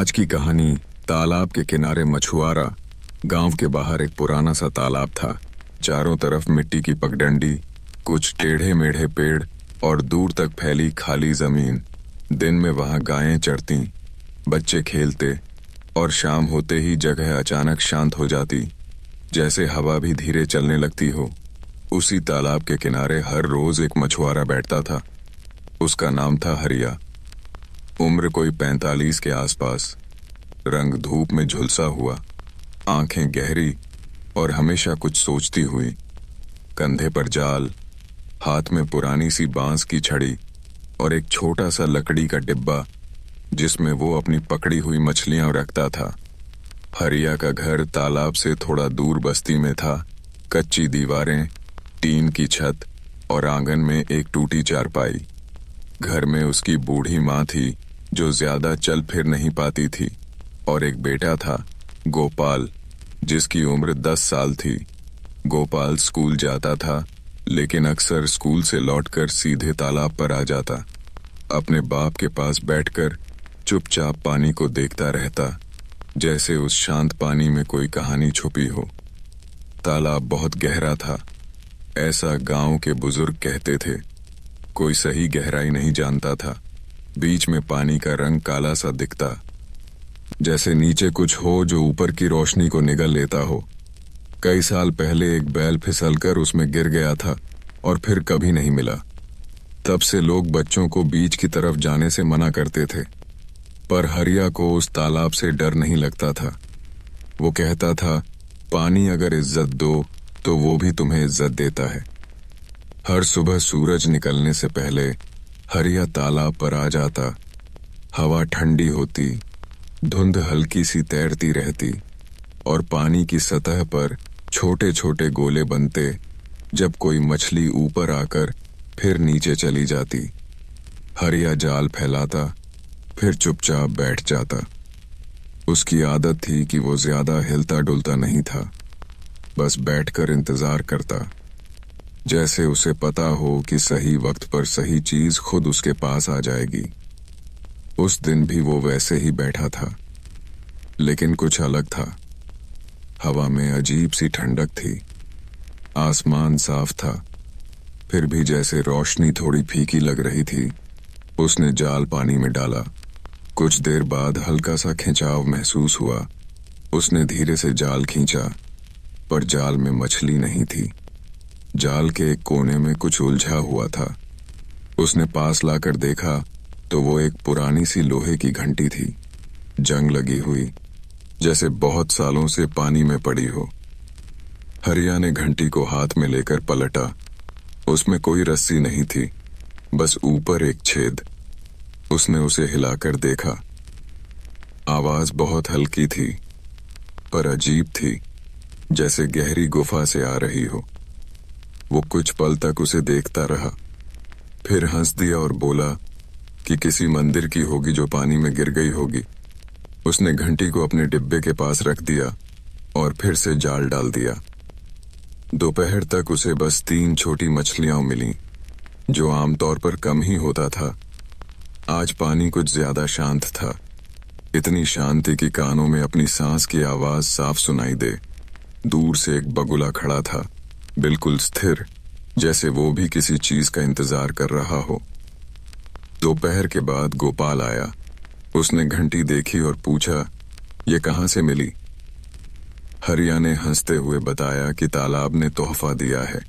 आज की कहानी तालाब के किनारे मछुआरा। गांव के बाहर एक पुराना सा तालाब था। चारों तरफ मिट्टी की पगडंडी, कुछ टेढ़े मेढ़े पेड़ और दूर तक फैली खाली जमीन। दिन में वहां गायें चरती, बच्चे खेलते और शाम होते ही जगह अचानक शांत हो जाती, जैसे हवा भी धीरे चलने लगती हो। उसी तालाब के किनारे हर रोज एक मछुआरा बैठता था। उसका नाम था हरिया। उम्र कोई 45 के आसपास, रंग धूप में झुलसा हुआ, आंखें गहरी और हमेशा कुछ सोचती हुई। कंधे पर जाल, हाथ में पुरानी सी बांस की छड़ी और एक छोटा सा लकड़ी का डिब्बा जिसमें वो अपनी पकड़ी हुई मछलियां रखता था। हरिया का घर तालाब से थोड़ा दूर बस्ती में था। कच्ची दीवारें, टीन की छत और आंगन में एक टूटी चारपाई। घर में उसकी बूढ़ी माँ थी जो ज्यादा चल फिर नहीं पाती थी, और एक बेटा था, गोपाल, जिसकी उम्र 10 साल थी। गोपाल स्कूल जाता था, लेकिन अक्सर स्कूल से लौटकर सीधे तालाब पर आ जाता। अपने बाप के पास बैठकर चुपचाप पानी को देखता रहता, जैसे उस शांत पानी में कोई कहानी छुपी हो। तालाब बहुत गहरा था, ऐसा गांव के बुजुर्ग कहते थे। कोई सही गहराई नहीं जानता था। बीच में पानी का रंग काला सा दिखता, जैसे नीचे कुछ हो जो ऊपर की रोशनी को निगल लेता हो। कई साल पहले एक बैल फिसलकर उसमें गिर गया था और फिर कभी नहीं मिला। तब से लोग बच्चों को बीच की तरफ जाने से मना करते थे, पर हरिया को उस तालाब से डर नहीं लगता था। वो कहता था, पानी अगर इज्जत दो तो वो भी तुम्हें इज्जत देता है। हर सुबह सूरज निकलने से पहले हरिया तालाब पर आ जाता। हवा ठंडी होती, धुंध हल्की सी तैरती रहती और पानी की सतह पर छोटे छोटे गोले बनते जब कोई मछली ऊपर आकर फिर नीचे चली जाती। हरिया जाल फैलाता, फिर चुपचाप बैठ जाता। उसकी आदत थी कि वो ज्यादा हिलता डुलता नहीं था, बस बैठकर इंतजार करता, जैसे उसे पता हो कि सही वक्त पर सही चीज खुद उसके पास आ जाएगी। उस दिन भी वो वैसे ही बैठा था, लेकिन कुछ अलग था। हवा में अजीब सी ठंडक थी, आसमान साफ था, फिर भी जैसे रोशनी थोड़ी फीकी लग रही थी। उसने जाल पानी में डाला। कुछ देर बाद हल्का सा खिंचाव महसूस हुआ। उसने धीरे से जाल खींचा, पर जाल में मछली नहीं थी। जाल के एक कोने में कुछ उलझा हुआ था। उसने पास लाकर देखा तो वो एक पुरानी सी लोहे की घंटी थी, जंग लगी हुई, जैसे बहुत सालों से पानी में पड़ी हो। हरिया ने घंटी को हाथ में लेकर पलटा। उसमें कोई रस्सी नहीं थी, बस ऊपर एक छेद। उसने उसे हिलाकर देखा। आवाज बहुत हल्की थी, पर अजीब थी, जैसे गहरी गुफा से आ रही हो। वो कुछ पल तक उसे देखता रहा, फिर हंस दिया और बोला कि किसी मंदिर की होगी जो पानी में गिर गई होगी। उसने घंटी को अपने डिब्बे के पास रख दिया और फिर से जाल डाल दिया। दोपहर तक उसे बस 3 छोटी मछलियां मिलीं, जो आमतौर पर कम ही होता था। आज पानी कुछ ज्यादा शांत था, इतनी शांति कि कानों में अपनी सांस की आवाज साफ सुनाई दे। दूर से एक बगुला खड़ा था, बिल्कुल स्थिर, जैसे वो भी किसी चीज का इंतजार कर रहा हो। दोपहर के बाद गोपाल आया। उसने घंटी देखी और पूछा, ये कहाँ से मिली? हरिया ने हंसते हुए बताया कि तालाब ने तोहफा दिया है।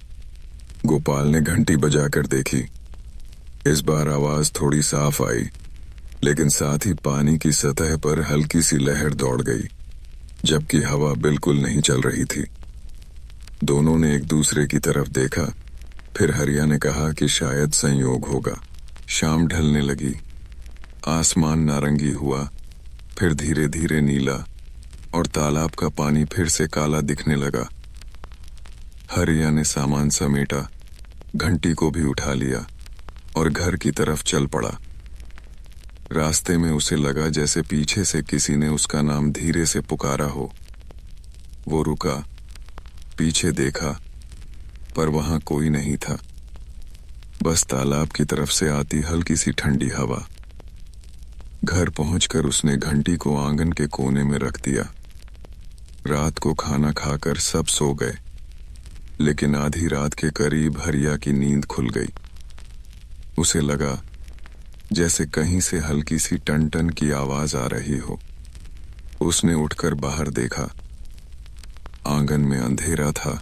गोपाल ने घंटी बजाकर देखी। इस बार आवाज थोड़ी साफ आई, लेकिन साथ ही पानी की सतह पर हल्की सी लहर दौड़ गई, जबकि हवा बिल्कुल नहीं चल रही थी। दोनों ने एक दूसरे की तरफ देखा। फिर हरिया ने कहा कि शायद संयोग होगा। शाम ढलने लगी, आसमान नारंगी हुआ, फिर धीरे धीरे नीला, और तालाब का पानी फिर से काला दिखने लगा। हरिया ने सामान समेटा, घंटी को भी उठा लिया और घर की तरफ चल पड़ा। रास्ते में उसे लगा जैसे पीछे से किसी ने उसका नाम धीरे से पुकारा हो। वो रुका, पीछे देखा, पर वहां कोई नहीं था, बस तालाब की तरफ से आती हल्की सी ठंडी हवा। घर पहुंचकर उसने घंटी को आंगन के कोने में रख दिया। रात को खाना खाकर सब सो गए, लेकिन आधी रात के करीब हरिया की नींद खुल गई। उसे लगा जैसे कहीं से हल्की सी टन टन की आवाज आ रही हो। उसने उठकर बाहर देखा। आंगन में अंधेरा था।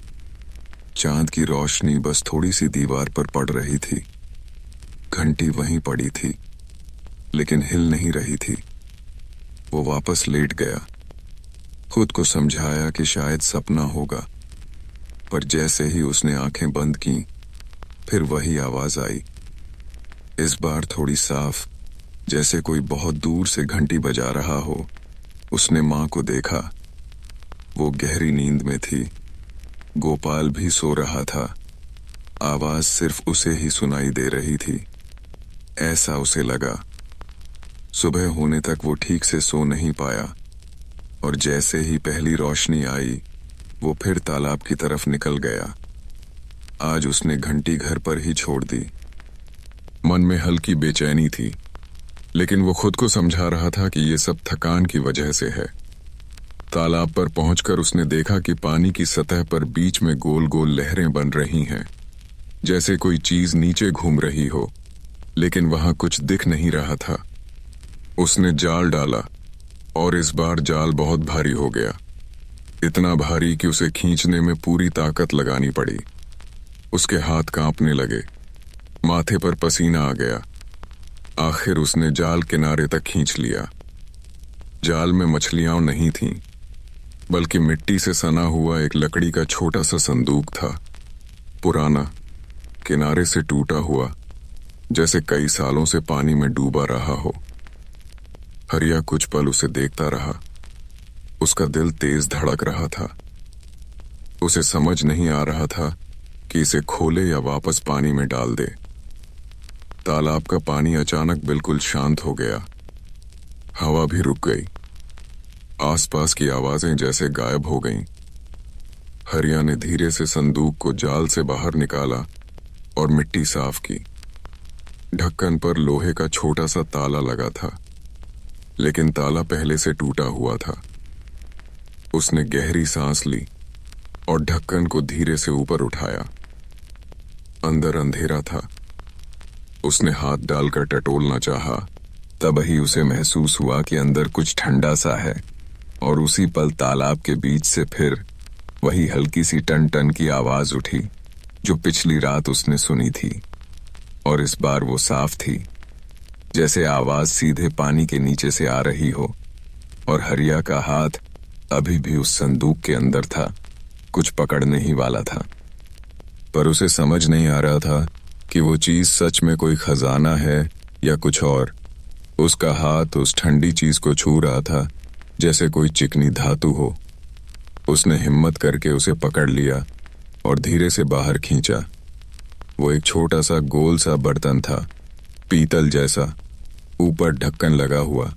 चांद की रोशनी बस थोड़ी सी दीवार पर पड़ रही थी। घंटी वहीं पड़ी थी, लेकिन हिल नहीं रही थी। वो वापस लेट गया। खुद को समझाया कि शायद सपना होगा, पर जैसे ही उसने आंखें बंद की, फिर वही आवाज आई। इस बार थोड़ी साफ, जैसे कोई बहुत दूर से घंटी बजा रहा हो। उसने मां को देखा। वो गहरी नींद में थी। गोपाल भी सो रहा था। आवाज सिर्फ उसे ही सुनाई दे रही थी, ऐसा उसे लगा। सुबह होने तक वो ठीक से सो नहीं पाया, और जैसे ही पहली रोशनी आई, वो फिर तालाब की तरफ निकल गया। आज उसने घंटी घर पर ही छोड़ दी। मन में हल्की बेचैनी थी, लेकिन वो खुद को समझा रहा था कि ये सब थकान की वजह से है। तालाब पर पहुंचकर उसने देखा कि पानी की सतह पर बीच में गोल गोल लहरें बन रही हैं, जैसे कोई चीज नीचे घूम रही हो, लेकिन वहां कुछ दिख नहीं रहा था। उसने जाल डाला, और इस बार जाल बहुत भारी हो गया। इतना भारी कि उसे खींचने में पूरी ताकत लगानी पड़ी। उसके हाथ कांपने लगे, माथे पर पसीना आ गया। आखिर उसने जाल किनारे तक खींच लिया। जाल में मछलियां नहीं थीं, बल्कि मिट्टी से सना हुआ एक लकड़ी का छोटा सा संदूक था। पुराना, किनारे से टूटा हुआ, जैसे कई सालों से पानी में डूबा रहा हो। हरिया कुछ पल उसे देखता रहा। उसका दिल तेज धड़क रहा था। उसे समझ नहीं आ रहा था कि इसे खोले या वापस पानी में डाल दे। तालाब का पानी अचानक बिल्कुल शांत हो गया। हवा भी रुक गई। आसपास की आवाजें जैसे गायब हो गईं। हरिया ने धीरे से संदूक को जाल से बाहर निकाला और मिट्टी साफ की। ढक्कन पर लोहे का छोटा सा ताला लगा था, लेकिन ताला पहले से टूटा हुआ था। उसने गहरी सांस ली और ढक्कन को धीरे से ऊपर उठाया। अंदर अंधेरा था। उसने हाथ डालकर टटोलना चाहा, तभी उसे महसूस हुआ कि अंदर कुछ ठंडा सा है, और उसी पल तालाब के बीच से फिर वही हल्की सी टन टन की आवाज उठी जो पिछली रात उसने सुनी थी। और इस बार वो साफ थी, जैसे आवाज सीधे पानी के नीचे से आ रही हो। और हरिया का हाथ अभी भी उस संदूक के अंदर था, कुछ पकड़ने ही वाला था। पर उसे समझ नहीं आ रहा था कि वो चीज सच में कोई खजाना है या कुछ और। उसका हाथ उस ठंडी चीज को छू रहा था, जैसे कोई चिकनी धातु हो। उसने हिम्मत करके उसे पकड़ लिया और धीरे से बाहर खींचा। वो एक छोटा सा गोल सा बर्तन था, पीतल जैसा। ऊपर ढक्कन लगा हुआ।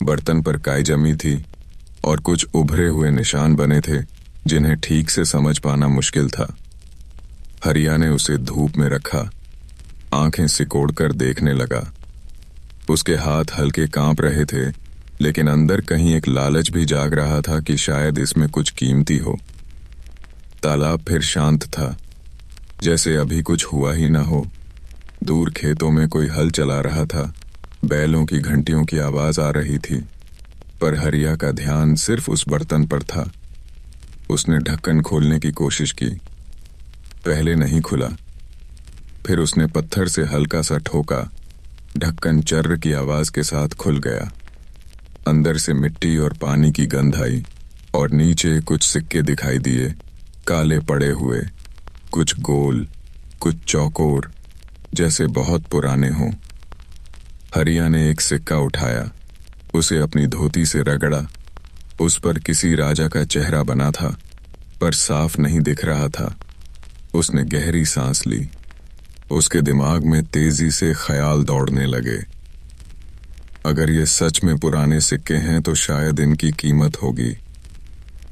बर्तन पर काई जमी थी और कुछ उभरे हुए निशान बने थे, जिन्हें ठीक से समझ पाना मुश्किल था। हरिया ने उसे धूप में रखा, आंखें सिकोड़कर देखने लगा। उसके हाथ हल्के कांप रहे थे, लेकिन अंदर कहीं एक लालच भी जाग रहा था कि शायद इसमें कुछ कीमती हो। तालाब फिर शांत था, जैसे अभी कुछ हुआ ही ना हो। दूर खेतों में कोई हल चला रहा था। बैलों की घंटियों की आवाज आ रही थी, पर हरिया का ध्यान सिर्फ उस बर्तन पर था। उसने ढक्कन खोलने की कोशिश की। पहले नहीं खुला। फिर उसने पत्थर से हल्का सा ठोका। ढक्कन चर्र की आवाज के साथ खुल गया। अंदर से मिट्टी और पानी की गंध आई, और नीचे कुछ सिक्के दिखाई दिए, काले पड़े हुए, कुछ गोल, कुछ चौकोर, जैसे बहुत पुराने हों। हरिया ने एक सिक्का उठाया, उसे अपनी धोती से रगड़ा। उस पर किसी राजा का चेहरा बना था, पर साफ नहीं दिख रहा था। उसने गहरी सांस ली। उसके दिमाग में तेजी से ख्याल दौड़ने लगे। अगर ये सच में पुराने सिक्के हैं तो शायद इनकी कीमत होगी।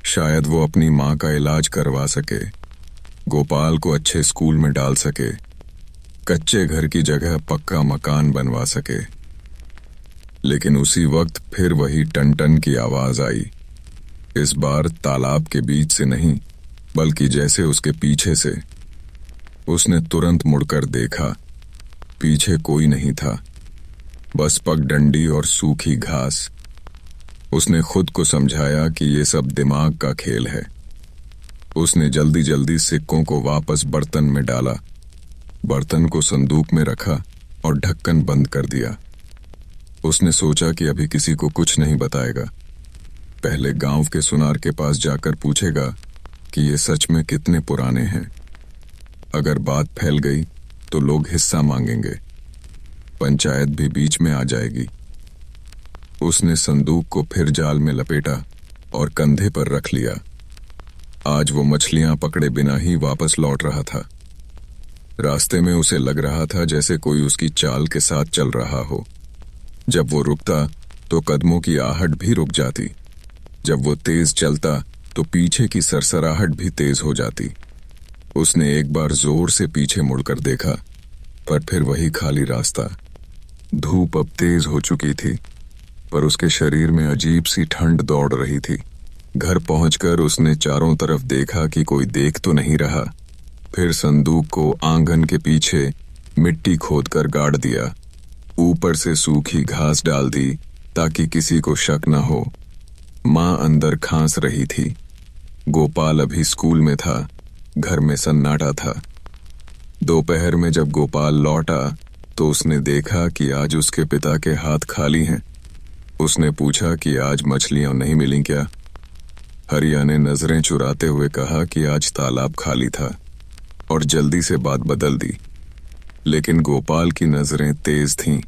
शायद वो अपनी माँ का इलाज करवा सके, गोपाल को अच्छे स्कूल में डाल सके, कच्चे घर की जगह पक्का मकान बनवा सके। लेकिन उसी वक्त फिर वही टन टन की आवाज आई। इस बार तालाब के बीच से नहीं, बल्कि जैसे उसके पीछे से। उसने तुरंत मुड़कर देखा। पीछे कोई नहीं था, बस पगडंडी और सूखी घास। उसने खुद को समझाया कि ये सब दिमाग का खेल है। उसने जल्दी जल्दी सिक्कों को वापस बर्तन में डाला, बर्तन को संदूक में रखा और ढक्कन बंद कर दिया। उसने सोचा कि अभी किसी को कुछ नहीं बताएगा। पहले गांव के सुनार के पास जाकर पूछेगा कि ये सच में कितने पुराने हैं। अगर बात फैल गई तो लोग हिस्सा मांगेंगे, पंचायत भी बीच में आ जाएगी। उसने संदूक को फिर जाल में लपेटा और कंधे पर रख लिया। आज वो मछलियां पकड़े बिना ही वापस लौट रहा था। रास्ते में उसे लग रहा था जैसे कोई उसकी चाल के साथ चल रहा हो। जब वो रुकता तो कदमों की आहट भी रुक जाती। जब वो तेज चलता तो पीछे की सरसराहट भी तेज हो जाती। उसने एक बार जोर से पीछे मुड़कर देखा, पर फिर वही खाली रास्ता। धूप अब तेज हो चुकी थी, पर उसके शरीर में अजीब सी ठंड दौड़ रही थी। घर पहुंचकर उसने चारों तरफ देखा कि कोई देख तो नहीं रहा। फिर संदूक को आंगन के पीछे मिट्टी खोदकर गाड़ दिया। ऊपर से सूखी घास डाल दी ताकि किसी को शक न हो। माँ अंदर खांस रही थी। गोपाल अभी स्कूल में था। घर में सन्नाटा था। दोपहर में जब गोपाल लौटा तो उसने देखा कि आज उसके पिता के हाथ खाली हैं। उसने पूछा कि आज मछलियां नहीं मिली क्या? हरिया ने नजरें चुराते हुए कहा कि आज तालाब खाली था और जल्दी से बात बदल दी। लेकिन गोपाल की नजरें तेज थीं।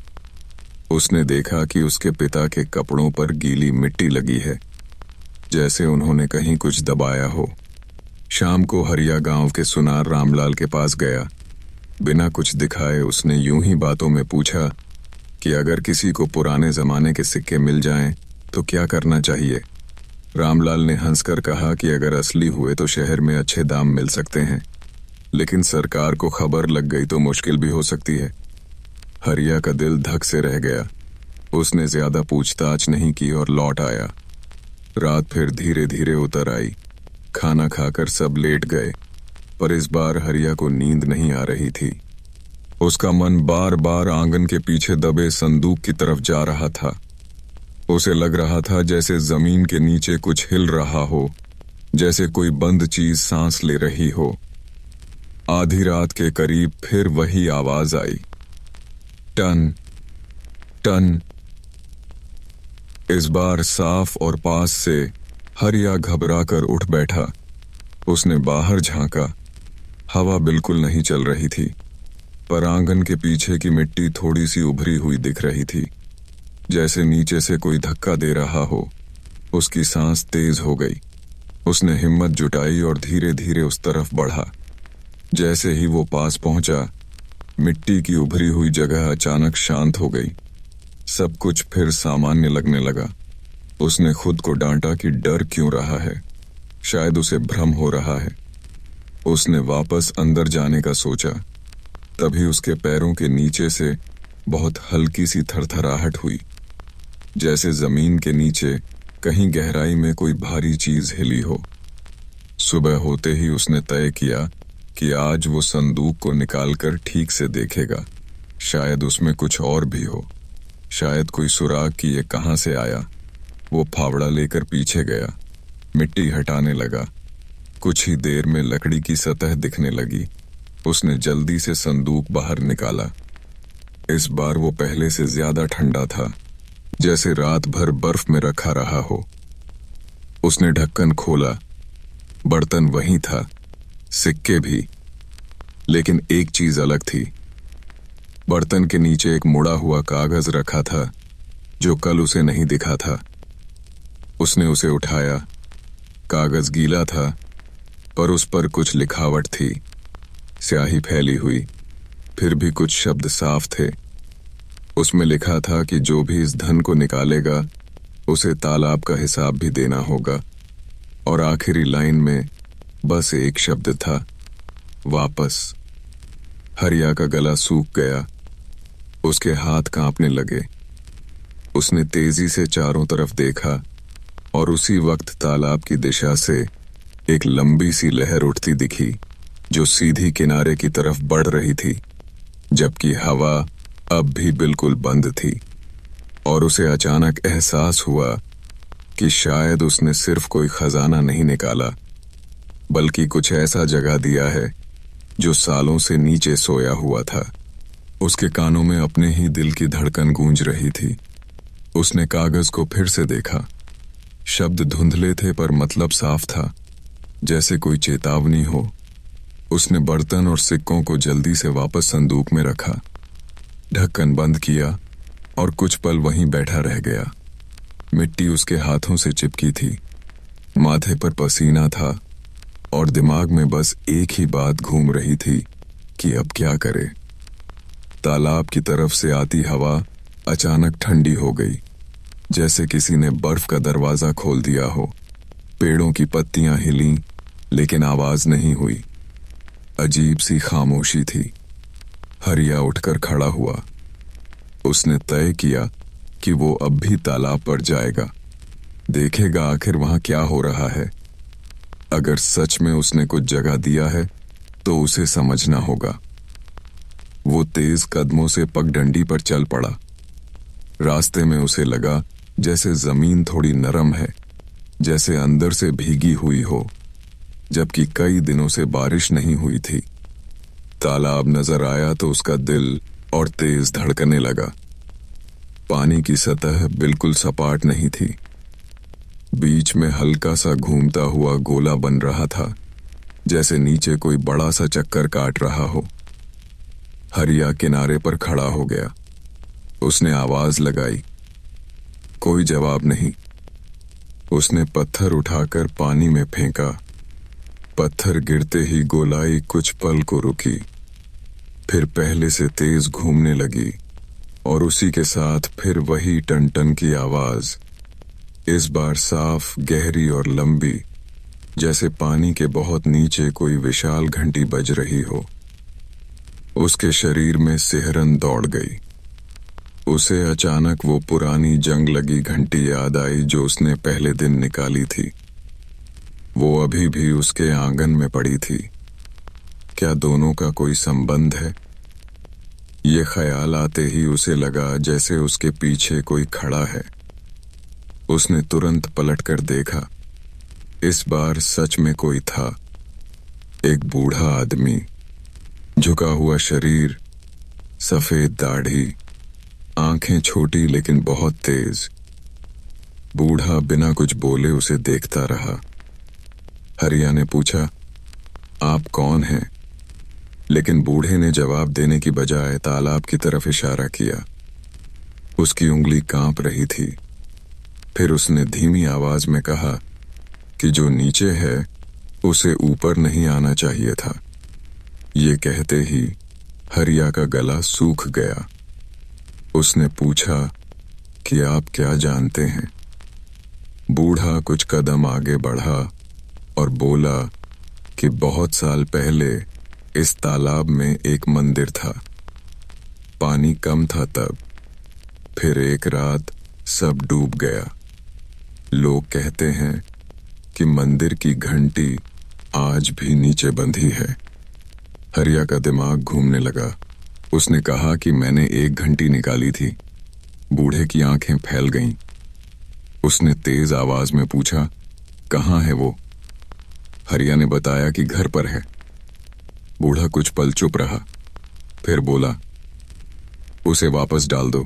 उसने देखा कि उसके पिता के कपड़ों पर गीली मिट्टी लगी है, जैसे उन्होंने कहीं कुछ दबाया हो। शाम को हरिया गांव के सुनार रामलाल के पास गया। बिना कुछ दिखाए उसने यूं ही बातों में पूछा कि अगर किसी को पुराने जमाने के सिक्के मिल जाएं तो क्या करना चाहिए। रामलाल ने हंसकर कहा कि अगर असली हुए तो शहर में अच्छे दाम मिल सकते हैं, लेकिन सरकार को खबर लग गई तो मुश्किल भी हो सकती है। हरिया का दिल धक से रह गया। उसने ज्यादा पूछताछ नहीं की और लौट आया। रात फिर धीरे धीरे उतर आई। खाना खाकर सब लेट गए, पर इस बार हरिया को नींद नहीं आ रही थी। उसका मन बार बार आंगन के पीछे दबे संदूक की तरफ जा रहा था। उसे लग रहा था जैसे जमीन के नीचे कुछ हिल रहा हो, जैसे कोई बंद चीज सांस ले रही हो। आधी रात के करीब फिर वही आवाज आई, टन टन। इस बार साफ और पास से। हरिया घबराकर उठ बैठा। उसने बाहर झांका। हवा बिल्कुल नहीं चल रही थी, पर आंगन के पीछे की मिट्टी थोड़ी सी उभरी हुई दिख रही थी, जैसे नीचे से कोई धक्का दे रहा हो। उसकी सांस तेज हो गई। उसने हिम्मत जुटाई और धीरे धीरे उस तरफ बढ़ा। जैसे ही वो पास पहुंचा, मिट्टी की उभरी हुई जगह अचानक शांत हो गई। सब कुछ फिर सामान्य लगने लगा। उसने खुद को डांटा कि डर क्यों रहा है, शायद उसे भ्रम हो रहा है। उसने वापस अंदर जाने का सोचा। तभी उसके पैरों के नीचे से बहुत हल्की सी थरथराहट हुई, जैसे जमीन के नीचे कहीं गहराई में कोई भारी चीज हिली हो। सुबह होते ही उसने तय किया कि आज वो संदूक को निकालकर ठीक से देखेगा। शायद उसमें कुछ और भी हो, शायद कोई सुराग कि ये कहां से आया। वो फावड़ा लेकर पीछे गया, मिट्टी हटाने लगा। कुछ ही देर में लकड़ी की सतह दिखने लगी। उसने जल्दी से संदूक बाहर निकाला। इस बार वो पहले से ज्यादा ठंडा था, जैसे रात भर बर्फ में रखा रहा हो। उसने ढक्कन खोला। बर्तन वही था, सिक्के भी, लेकिन एक चीज अलग थी। बर्तन के नीचे एक मुड़ा हुआ कागज रखा था, जो कल उसे नहीं दिखा था। उसने उसे उठाया। कागज गीला था, पर उस पर कुछ लिखावट थी। स्याही फैली हुई, फिर भी कुछ शब्द साफ थे। उसमें लिखा था कि जो भी इस धन को निकालेगा उसे तालाब का हिसाब भी देना होगा। और आखिरी लाइन में बस एक शब्द था, वापस। हरिया का गला सूख गया। उसके हाथ कांपने लगे। उसने तेजी से चारों तरफ देखा और उसी वक्त तालाब की दिशा से एक लंबी सी लहर उठती दिखी जो सीधी किनारे की तरफ बढ़ रही थी, जबकि हवा अब भी बिल्कुल बंद थी। और उसे अचानक एहसास हुआ कि शायद उसने सिर्फ कोई खजाना नहीं निकाला, बल्कि कुछ ऐसा जगा दिया है जो सालों से नीचे सोया हुआ था। उसके कानों में अपने ही दिल की धड़कन गूंज रही थी। उसने कागज को फिर से देखा। शब्द धुंधले थे पर मतलब साफ था, जैसे कोई चेतावनी हो। उसने बर्तन और सिक्कों को जल्दी से वापस संदूक में रखा, ढक्कन बंद किया और कुछ पल वहीं बैठा रह गया। मिट्टी उसके हाथों से चिपकी थी, माथे पर पसीना था और दिमाग में बस एक ही बात घूम रही थी कि अब क्या करे। तालाब की तरफ से आती हवा अचानक ठंडी हो गई, जैसे किसी ने बर्फ का दरवाजा खोल दिया हो। पेड़ों की पत्तियां हिलीं, लेकिन आवाज नहीं हुई। अजीब सी खामोशी थी। हरिया उठकर खड़ा हुआ। उसने तय किया कि वो अब भी तालाब पर जाएगा, देखेगा आखिर वहां क्या हो रहा है। अगर सच में उसने कुछ जगह दिया है तो उसे समझना होगा। वो तेज कदमों से पगडंडी पर चल पड़ा। रास्ते में उसे लगा जैसे जमीन थोड़ी नरम है, जैसे अंदर से भीगी हुई हो, जबकि कई दिनों से बारिश नहीं हुई थी। तालाब नजर आया तो उसका दिल और तेज धड़कने लगा। पानी की सतह बिल्कुल सपाट नहीं थी। बीच में हल्का सा घूमता हुआ गोला बन रहा था, जैसे नीचे कोई बड़ा सा चक्कर काट रहा हो। हरिया किनारे पर खड़ा हो गया। उसने आवाज लगाई, कोई जवाब नहीं। उसने पत्थर उठाकर पानी में फेंका। पत्थर गिरते ही गोलाई कुछ पल को रुकी, फिर पहले से तेज घूमने लगी और उसी के साथ फिर वही टन टन की आवाज, इस बार साफ, गहरी और लंबी, जैसे पानी के बहुत नीचे कोई विशाल घंटी बज रही हो। उसके शरीर में सिहरन दौड़ गई। उसे अचानक वो पुरानी जंग लगी घंटी याद आई जो उसने पहले दिन निकाली थी। वो अभी भी उसके आंगन में पड़ी थी। क्या दोनों का कोई संबंध है? ये ख्याल आते ही उसे लगा जैसे उसके पीछे कोई खड़ा है। उसने तुरंत पलटकर देखा। इस बार सच में कोई था। एक बूढ़ा आदमी, झुका हुआ शरीर, सफेद दाढ़ी, आंखें छोटी लेकिन बहुत तेज। बूढ़ा बिना कुछ बोले उसे देखता रहा। हरिया ने पूछा, आप कौन हैं? लेकिन बूढ़े ने जवाब देने की बजाय तालाब की तरफ इशारा किया। उसकी उंगली कांप रही थी। फिर उसने धीमी आवाज में कहा कि जो नीचे है उसे ऊपर नहीं आना चाहिए था। ये कहते ही हरिया का गला सूख गया। उसने पूछा कि आप क्या जानते हैं? बूढ़ा कुछ कदम आगे बढ़ा और बोला कि बहुत साल पहले इस तालाब में एक मंदिर था। पानी कम था तब। फिर एक रात सब डूब गया। लोग कहते हैं कि मंदिर की घंटी आज भी नीचे बंधी है। हरिया का दिमाग घूमने लगा। उसने कहा कि मैंने एक घंटी निकाली थी। बूढ़े की आंखें फैल गईं। उसने तेज आवाज में पूछा, कहाँ है वो? हरिया ने बताया कि घर पर है। बूढ़ा कुछ पल चुप रहा, फिर बोला, उसे वापस डाल दो।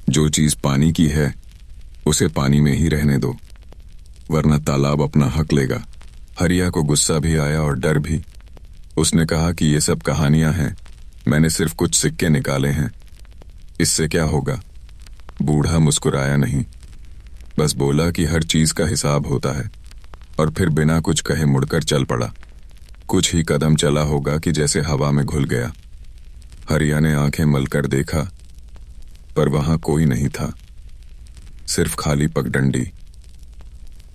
जो चीज पानी की है उसे पानी में ही रहने दो, वरना तालाब अपना हक लेगा। हरिया को गुस्सा भी आया और डर भी। उसने कहा कि ये सब कहानियां हैं, मैंने सिर्फ कुछ सिक्के निकाले हैं, इससे क्या होगा? बूढ़ा मुस्कुराया नहीं, बस बोला कि हर चीज का हिसाब होता है, और फिर बिना कुछ कहे मुड़कर चल पड़ा। कुछ ही कदम चला होगा कि जैसे हवा में घुल गया। हरिया ने आंखें मलकर देखा, पर वहां कोई नहीं था, सिर्फ खाली पगडंडी।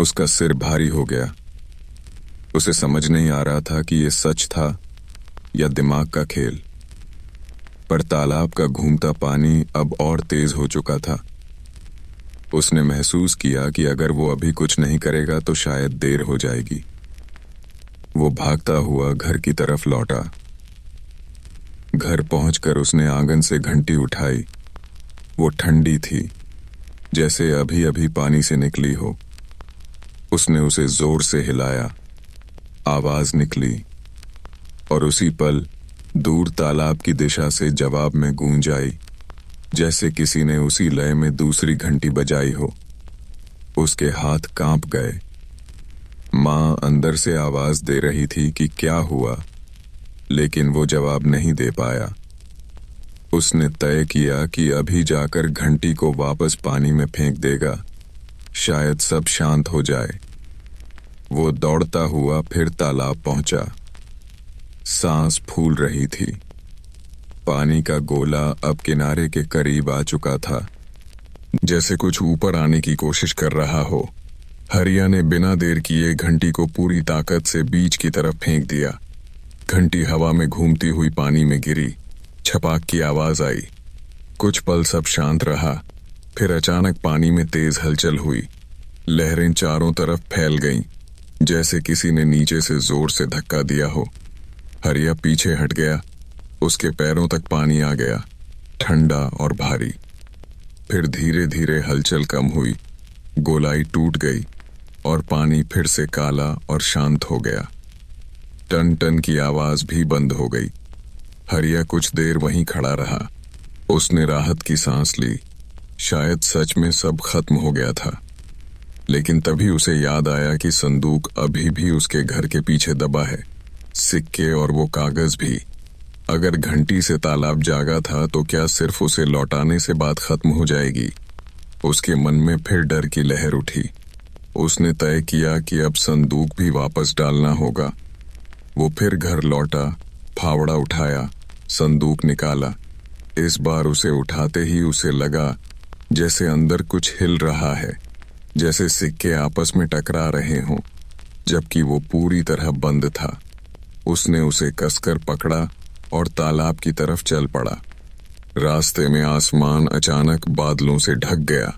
उसका सिर भारी हो गया। उसे समझ नहीं आ रहा था कि यह सच था या दिमाग का खेल। पर तालाब का घूमता पानी अब और तेज हो चुका था। उसने महसूस किया कि अगर वो अभी कुछ नहीं करेगा तो शायद देर हो जाएगी। वो भागता हुआ घर की तरफ लौटा। घर पहुंचकर उसने आंगन से घंटी उठाई। वो ठंडी थी, जैसे अभी अभी पानी से निकली हो। उसने उसे जोर से हिलाया। आवाज निकली और उसी पल दूर तालाब की दिशा से जवाब में गूंज आई, जैसे किसी ने उसी लय में दूसरी घंटी बजाई हो। उसके हाथ कांप गए। मां अंदर से आवाज दे रही थी कि क्या हुआ, लेकिन वो जवाब नहीं दे पाया। उसने तय किया कि अभी जाकर घंटी को वापस पानी में फेंक देगा, शायद सब शांत हो जाए। वो दौड़ता हुआ फिर तालाब पहुंचा। सांस फूल रही थी। पानी का गोला अब किनारे के करीब आ चुका था, जैसे कुछ ऊपर आने की कोशिश कर रहा हो। हरिया ने बिना देर किए घंटी को पूरी ताकत से बीच की तरफ फेंक दिया। घंटी हवा में घूमती हुई पानी में गिरी। छपाक की आवाज आई। कुछ पल सब शांत रहा, फिर अचानक पानी में तेज हलचल हुई। लहरें चारों तरफ फैल गईं, जैसे किसी ने नीचे से जोर से धक्का दिया हो। हरिया पीछे हट गया। उसके पैरों तक पानी आ गया, ठंडा और भारी। फिर धीरे धीरे हलचल कम हुई, गोलाई टूट गई और पानी फिर से काला और शांत हो गया। टन टन की आवाज भी बंद हो गई। हरिया कुछ देर वहीं खड़ा रहा। उसने राहत की सांस ली। शायद सच में सब खत्म हो गया था। लेकिन तभी उसे याद आया कि संदूक अभी भी उसके घर के पीछे दबा है, सिक्के और वो कागज भी। अगर घंटी से तालाब जागा था तो क्या सिर्फ उसे लौटाने से बात खत्म हो जाएगी? उसके मन में फिर डर की लहर उठी। उसने तय किया कि अब संदूक भी वापस डालना होगा। वो फिर घर लौटा, फावड़ा उठाया, संदूक निकाला। इस बार उसे उठाते ही उसे लगा जैसे अंदर कुछ हिल रहा है, जैसे सिक्के आपस में टकरा रहे हों, जबकि वो पूरी तरह बंद था। उसने उसे कसकर पकड़ा और तालाब की तरफ चल पड़ा। रास्ते में आसमान अचानक बादलों से ढक गया।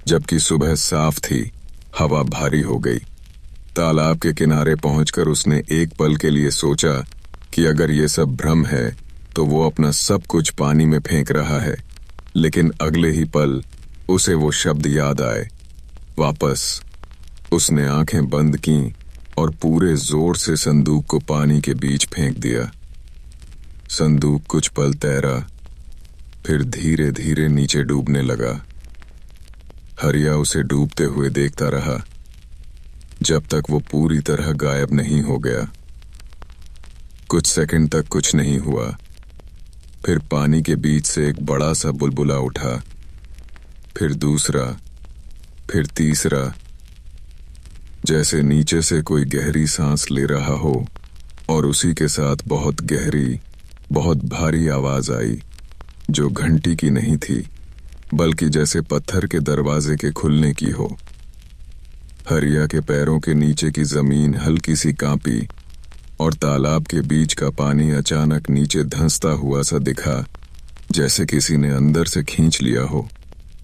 जबकि सुबह साफ थी, हवा भारी हो गई। तालाब के किनारे पहुंचकर उसने एक पल के लिए सोचा कि अगर ये सब भ्रम है तो वो अपना सब कुछ पानी में फेंक रहा है। लेकिन अगले ही पल उसे वो शब्द याद आए, वापस। उसने आंखें बंद कीं और पूरे जोर से संदूक को पानी के बीच फेंक दिया। संदूक कुछ पल तैरा, फिर धीरे धीरे नीचे डूबने लगा। हरिया उसे डूबते हुए देखता रहा, जब तक वो पूरी तरह गायब नहीं हो गया। कुछ सेकंड तक कुछ नहीं हुआ। फिर पानी के बीच से एक बड़ा सा बुलबुला उठा, फिर दूसरा, फिर तीसरा, जैसे नीचे से कोई गहरी सांस ले रहा हो। और उसी के साथ बहुत गहरी, बहुत भारी आवाज आई, जो घंटी की नहीं थी, बल्कि जैसे पत्थर के दरवाजे के खुलने की हो। हरिया के पैरों के नीचे की जमीन हल्की सी कांपी और तालाब के बीच का पानी अचानक नीचे धंसता हुआ सा दिखा, जैसे किसी ने अंदर से खींच लिया हो।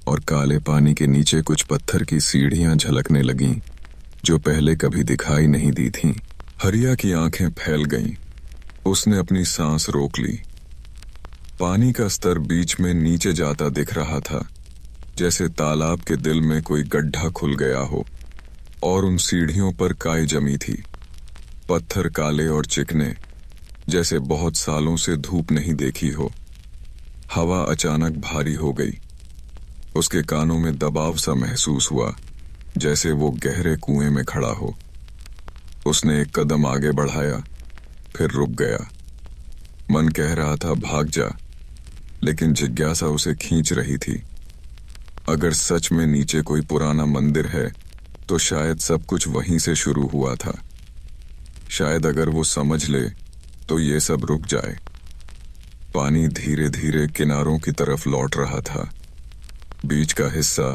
और काले पानी के नीचे कुछ पत्थर की सीढ़ियां झलकने लगीं, जो पहले कभी दिखाई नहीं दी थीं। हरिया की आंखें फैल गईं। उसने अपनी सांस रोक ली। पानी का स्तर बीच में नीचे जाता दिख रहा था, जैसे तालाब के दिल में कोई गड्ढा खुल गया हो। और उन सीढ़ियों पर काई जमी थी, पत्थर काले और चिकने, जैसे बहुत सालों से धूप नहीं देखी हो। हवा अचानक भारी हो गई। उसके कानों में दबाव सा महसूस हुआ, जैसे वो गहरे कुएं में खड़ा हो। उसने एक कदम आगे बढ़ाया, फिर रुक गया। मन कह रहा था भाग जा, लेकिन जिज्ञासा उसे खींच रही थी। अगर सच में नीचे कोई पुराना मंदिर है तो शायद सब कुछ वहीं से शुरू हुआ था। शायद अगर वो समझ ले तो ये सब रुक जाए। पानी धीरे धीरे किनारों की तरफ लौट रहा था। बीच का हिस्सा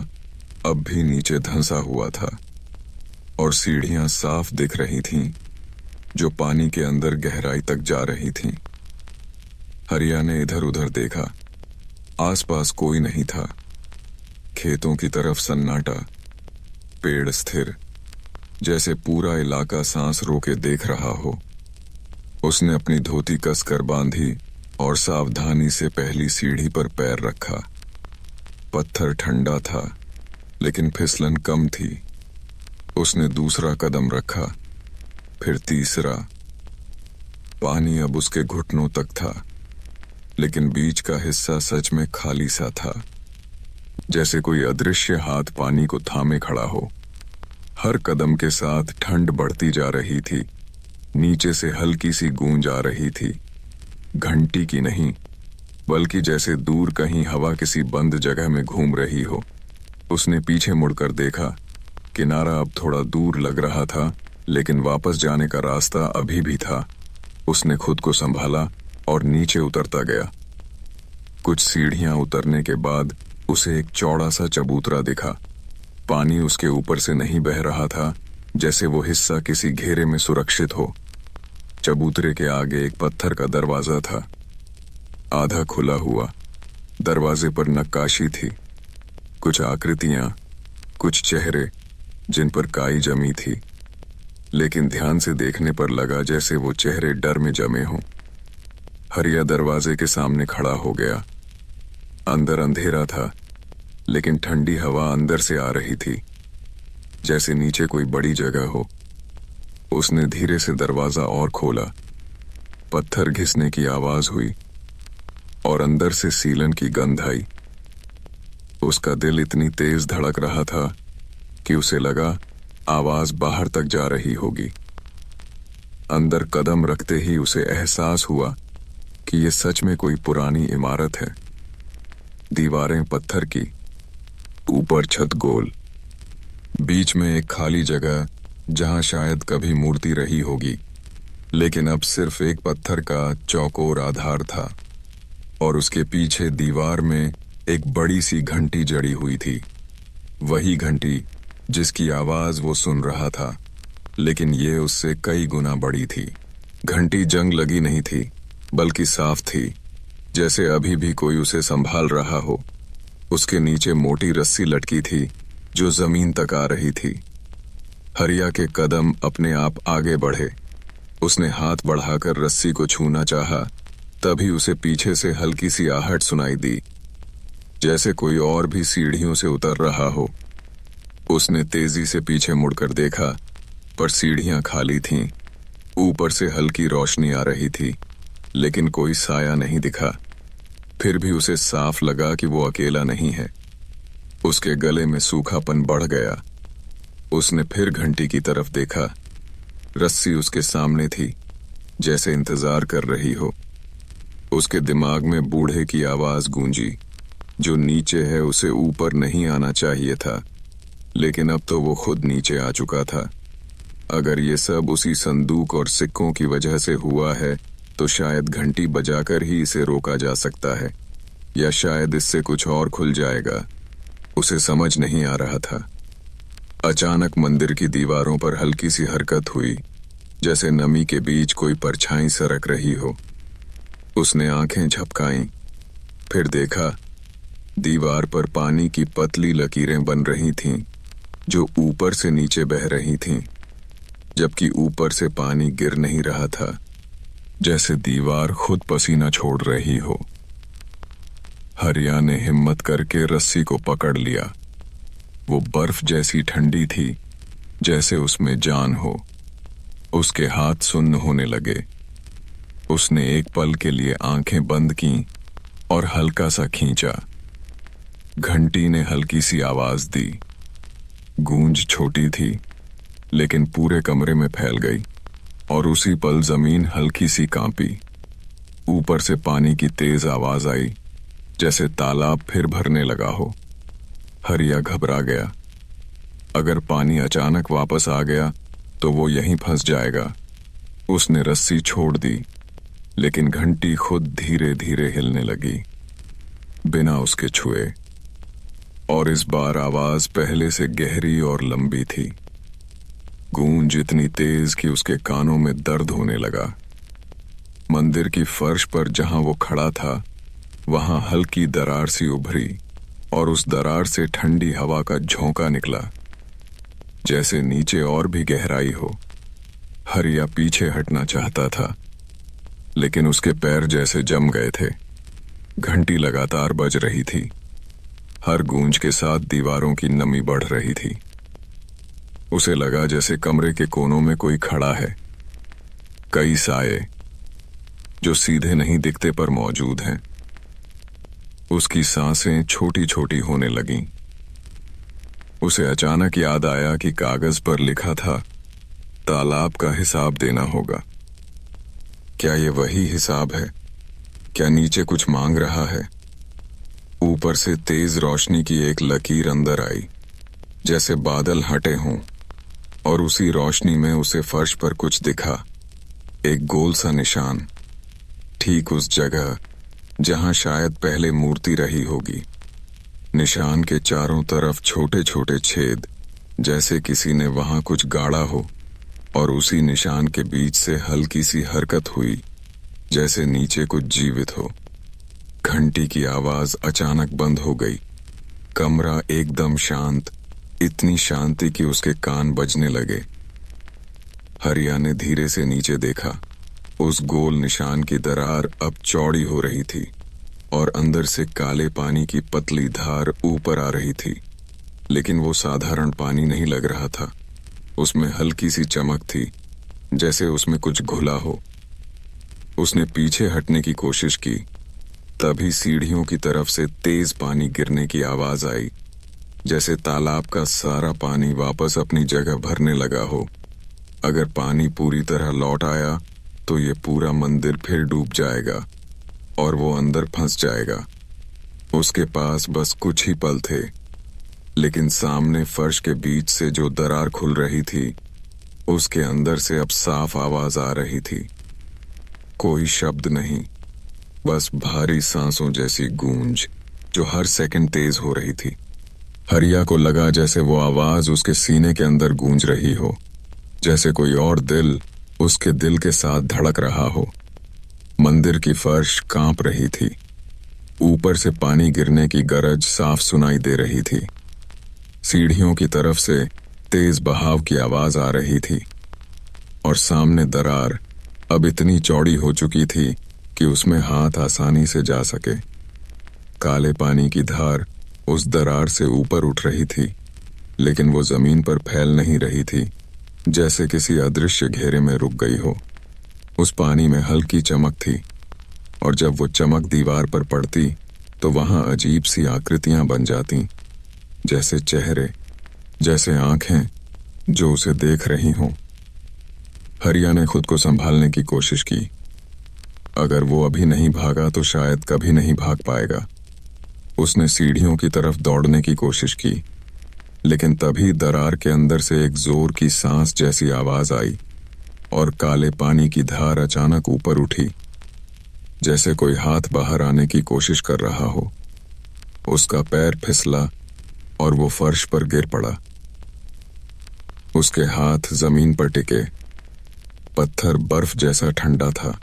अब भी नीचे धंसा हुआ था और सीढ़ियां साफ दिख रही थीं, जो पानी के अंदर गहराई तक जा रही थीं। हरिया ने इधर उधर देखा। आसपास कोई नहीं था। खेतों की तरफ सन्नाटा, पेड़ स्थिर, जैसे पूरा इलाका सांस रोके देख रहा हो। उसने अपनी धोती कसकर बांधी और सावधानी से पहली सीढ़ी पर पैर रखा। पत्थर ठंडा था, लेकिन फिसलन कम थी। उसने दूसरा कदम रखा, फिर तीसरा। पानी अब उसके घुटनों तक था, लेकिन बीच का हिस्सा सच में खाली सा था, जैसे कोई अदृश्य हाथ पानी को थामे खड़ा हो। हर कदम के साथ ठंड बढ़ती जा रही थी। नीचे से हल्की सी गूंज आ रही थी, घंटी की नहीं, बल्कि जैसे दूर कहीं हवा किसी बंद जगह में घूम रही हो। उसने पीछे मुड़कर देखा। किनारा अब थोड़ा दूर लग रहा था, लेकिन वापस जाने का रास्ता अभी भी था। उसने खुद को संभाला और नीचे उतरता गया। कुछ सीढ़ियां उतरने के बाद उसे एक चौड़ा सा चबूतरा दिखा। पानी उसके ऊपर से नहीं बह रहा था, जैसे वो हिस्सा किसी घेरे में सुरक्षित हो। चबूतरे के आगे एक पत्थर का दरवाजा था, आधा खुला हुआ। दरवाजे पर नक्काशी थी, कुछ आकृतियां, कुछ चेहरे जिन पर काई जमी थी, लेकिन ध्यान से देखने पर लगा जैसे वो चेहरे डर में जमे हों। हरिया दरवाजे के सामने खड़ा हो गया। अंदर अंधेरा था, लेकिन ठंडी हवा अंदर से आ रही थी, जैसे नीचे कोई बड़ी जगह हो। उसने धीरे से दरवाजा और खोला। पत्थर घिसने की आवाज हुई और अंदर से सीलन की गंध आई। उसका दिल इतनी तेज धड़क रहा था कि उसे लगा आवाज बाहर तक जा रही होगी। अंदर कदम रखते ही उसे एहसास हुआ कि ये सच में कोई पुरानी इमारत है। दीवारें पत्थर की, ऊपर छत गोल, बीच में एक खाली जगह जहां शायद कभी मूर्ति रही होगी, लेकिन अब सिर्फ एक पत्थर का चौकोर आधार था। और उसके पीछे दीवार में एक बड़ी सी घंटी जड़ी हुई थी, वही घंटी जिसकी आवाज वो सुन रहा था, लेकिन ये उससे कई गुना बड़ी थी। घंटी जंग लगी नहीं थी, बल्कि साफ थी, जैसे अभी भी कोई उसे संभाल रहा हो। उसके नीचे मोटी रस्सी लटकी थी जो जमीन तक आ रही थी। हरिया के कदम अपने आप आगे बढ़े। उसने हाथ बढ़ाकर रस्सी को छूना चाहा, तभी उसे पीछे से हल्की सी आहट सुनाई दी, जैसे कोई और भी सीढ़ियों से उतर रहा हो। उसने तेजी से पीछे मुड़कर देखा, पर सीढ़ियां खाली थीं। ऊपर से हल्की रोशनी आ रही थी, लेकिन कोई साया नहीं दिखा। फिर भी उसे साफ लगा कि वो अकेला नहीं है। उसके गले में सूखापन बढ़ गया। उसने फिर घंटी की तरफ देखा। रस्सी उसके सामने थी, जैसे इंतजार कर रही हो। उसके दिमाग में बूढ़े की आवाज गूंजी, जो नीचे है उसे ऊपर नहीं आना चाहिए था, लेकिन अब तो वो खुद नीचे आ चुका था। अगर ये सब उसी संदूक और सिक्कों की वजह से हुआ है, तो शायद घंटी बजाकर ही इसे रोका जा सकता है, या शायद इससे कुछ और खुल जाएगा। उसे समझ नहीं आ रहा था। अचानक मंदिर की दीवारों पर हल्की सी हरकत हुई, जैसे नमी के बीच कोई परछाई सरक रही हो। उसने आंखें झपकाईं, फिर देखा दीवार पर पानी की पतली लकीरें बन रही थीं, जो ऊपर से नीचे बह रही थीं, जबकि ऊपर से पानी गिर नहीं रहा था, जैसे दीवार खुद पसीना छोड़ रही हो। हरिया ने हिम्मत करके रस्सी को पकड़ लिया। वो बर्फ जैसी ठंडी थी, जैसे उसमें जान हो। उसके हाथ सुन्न होने लगे। उसने एक पल के लिए आंखें बंद कीं और हल्का सा खींचा। घंटी ने हल्की सी आवाज दी। गूंज छोटी थी, लेकिन पूरे कमरे में फैल गई, और उसी पल जमीन हल्की सी कांपी। ऊपर से पानी की तेज आवाज आई, जैसे तालाब फिर भरने लगा हो। हरिया घबरा गया। अगर पानी अचानक वापस आ गया तो वो यहीं फंस जाएगा। उसने रस्सी छोड़ दी, लेकिन घंटी खुद धीरे धीरे हिलने लगी, बिना उसके छुए। और इस बार आवाज पहले से गहरी और लंबी थी। गूंज इतनी तेज कि उसके कानों में दर्द होने लगा। मंदिर की फर्श पर जहां वो खड़ा था, वहां हल्की दरार सी उभरी, और उस दरार से ठंडी हवा का झोंका निकला, जैसे नीचे और भी गहराई हो। हरिया पीछे हटना चाहता था, लेकिन उसके पैर जैसे जम गए थे। घंटी लगातार बज रही थी, हर गूंज के साथ दीवारों की नमी बढ़ रही थी। उसे लगा जैसे कमरे के कोनों में कोई खड़ा है, कई साए जो सीधे नहीं दिखते पर मौजूद हैं। उसकी सांसें छोटी छोटी होने लगीं। उसे अचानक याद आया कि कागज पर लिखा था, तालाब का हिसाब देना होगा। क्या ये वही हिसाब है? क्या नीचे कुछ मांग रहा है? ऊपर से तेज रोशनी की एक लकीर अंदर आई, जैसे बादल हटे हों, और उसी रोशनी में उसे फर्श पर कुछ दिखा, एक गोल सा निशान, ठीक उस जगह जहां शायद पहले मूर्ति रही होगी। निशान के चारों तरफ छोटे छोटे छेद, जैसे किसी ने वहां कुछ गाड़ा हो, और उसी निशान के बीच से हल्की सी हरकत हुई, जैसे नीचे कुछ जीवित हो। घंटी की आवाज अचानक बंद हो गई। कमरा एकदम शांत, इतनी शांति कि उसके कान बजने लगे। हरिया ने धीरे से नीचे देखा। उस गोल निशान की दरार अब चौड़ी हो रही थी, और अंदर से काले पानी की पतली धार ऊपर आ रही थी। लेकिन वो साधारण पानी नहीं लग रहा था, उसमें हल्की सी चमक थी, जैसे उसमें कुछ घुला हो। उसने पीछे हटने की कोशिश की, तभी सीढ़ियों की तरफ से तेज पानी गिरने की आवाज आई, जैसे तालाब का सारा पानी वापस अपनी जगह भरने लगा हो। अगर पानी पूरी तरह लौट आया तो ये पूरा मंदिर फिर डूब जाएगा और वो अंदर फंस जाएगा। उसके पास बस कुछ ही पल थे, लेकिन सामने फर्श के बीच से जो दरार खुल रही थी, उसके अंदर से अब साफ आवाज आ रही थी। कोई शब्द नहीं, बस भारी सांसों जैसी गूंज जो हर सेकंड तेज हो रही थी। हरिया को लगा जैसे वो आवाज उसके सीने के अंदर गूंज रही हो, जैसे कोई और दिल उसके दिल के साथ धड़क रहा हो। मंदिर की फर्श कांप रही थी, ऊपर से पानी गिरने की गरज साफ सुनाई दे रही थी। सीढ़ियों की तरफ से तेज बहाव की आवाज आ रही थी, और सामने दरार अब इतनी चौड़ी हो चुकी थी कि उसमें हाथ आसानी से जा सके। काले पानी की धार उस दरार से ऊपर उठ रही थी, लेकिन वो जमीन पर फैल नहीं रही थी, जैसे किसी अदृश्य घेरे में रुक गई हो। उस पानी में हल्की चमक थी, और जब वो चमक दीवार पर पड़ती तो वहां अजीब सी आकृतियां बन जाती, जैसे चेहरे, जैसे आंखें जो उसे देख रही हों। हरिया ने खुद को संभालने की कोशिश की। अगर वो अभी नहीं भागा तो शायद कभी नहीं भाग पाएगा। उसने सीढ़ियों की तरफ दौड़ने की कोशिश की, लेकिन तभी दरार के अंदर से एक जोर की सांस जैसी आवाज आई, और काले पानी की धार अचानक ऊपर उठी, जैसे कोई हाथ बाहर आने की कोशिश कर रहा हो। उसका पैर फिसला और वो फर्श पर गिर पड़ा। उसके हाथ जमीन पर टिके, पत्थर बर्फ जैसा ठंडा था।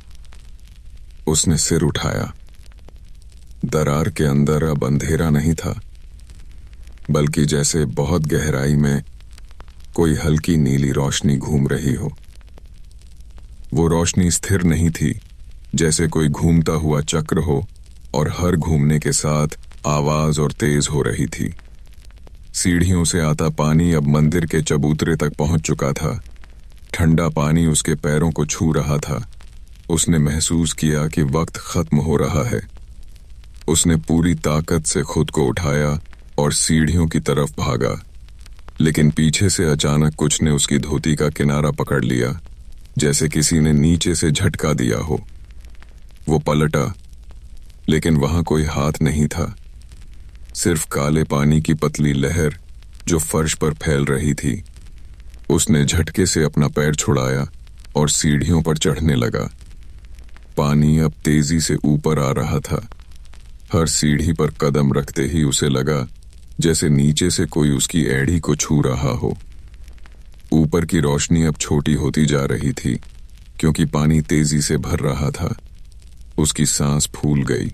उसने सिर उठाया। दरार के अंदर अब अंधेरा नहीं था, बल्कि जैसे बहुत गहराई में कोई हल्की नीली रोशनी घूम रही हो। वो रोशनी स्थिर नहीं थी, जैसे कोई घूमता हुआ चक्र हो, और हर घूमने के साथ आवाज और तेज हो रही थी। सीढ़ियों से आता पानी अब मंदिर के चबूतरे तक पहुंच चुका था। ठंडा पानी उसके पैरों को छू रहा था। उसने महसूस किया कि वक्त खत्म हो रहा है। उसने पूरी ताकत से खुद को उठाया और सीढ़ियों की तरफ भागा, लेकिन पीछे से अचानक कुछ ने उसकी धोती का किनारा पकड़ लिया, जैसे किसी ने नीचे से झटका दिया हो। वो पलटा, लेकिन वहां कोई हाथ नहीं था, सिर्फ काले पानी की पतली लहर जो फर्श पर फैल रही थी। उसने झटके से अपना पैर छुड़ाया और सीढ़ियों पर चढ़ने लगा। पानी अब तेजी से ऊपर आ रहा था। हर सीढ़ी पर कदम रखते ही उसे लगा जैसे नीचे से कोई उसकी एड़ी को छू रहा हो। ऊपर की रोशनी अब छोटी होती जा रही थी, क्योंकि पानी तेजी से भर रहा था। उसकी सांस फूल गई,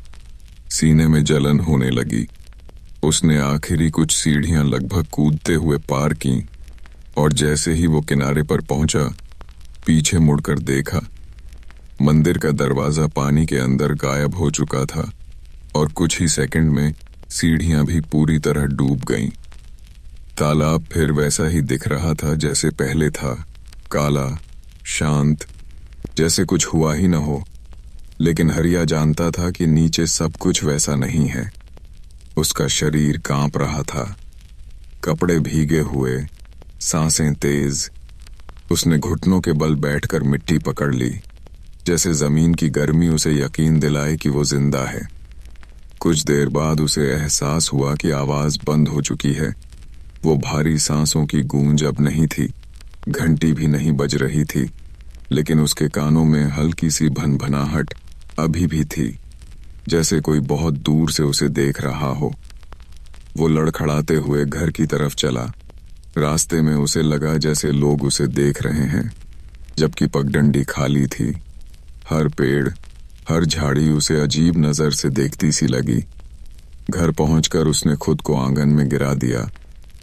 सीने में जलन होने लगी। उसने आखिरी कुछ सीढ़ियां लगभग कूदते हुए पार की और जैसे ही वो किनारे पर पहुंचा, पीछे मुड़कर देखा। मंदिर का दरवाजा पानी के अंदर गायब हो चुका था और कुछ ही सेकंड में सीढ़ियां भी पूरी तरह डूब गईं। तालाब फिर वैसा ही दिख रहा था जैसे पहले था, काला, शांत, जैसे कुछ हुआ ही न हो। लेकिन हरिया जानता था कि नीचे सब कुछ वैसा नहीं है। उसका शरीर कांप रहा था, कपड़े भीगे हुए, सांसें तेज। उसने घुटनों के बल बैठकर मिट्टी पकड़ ली, जैसे जमीन की गर्मी उसे यकीन दिलाए कि वो जिंदा है। कुछ देर बाद उसे एहसास हुआ कि आवाज बंद हो चुकी है। वो भारी सांसों की गूंज अब नहीं थी, घंटी भी नहीं बज रही थी, लेकिन उसके कानों में हल्की सी भनभनाहट अभी भी थी, जैसे कोई बहुत दूर से उसे देख रहा हो। वो लड़खड़ाते हुए घर की तरफ चला। रास्ते में उसे लगा जैसे लोग उसे देख रहे हैं, जबकि पगडंडी खाली थी। हर पेड़, हर झाड़ी उसे अजीब नजर से देखती सी लगी। घर पहुंचकर उसने खुद को आंगन में गिरा दिया।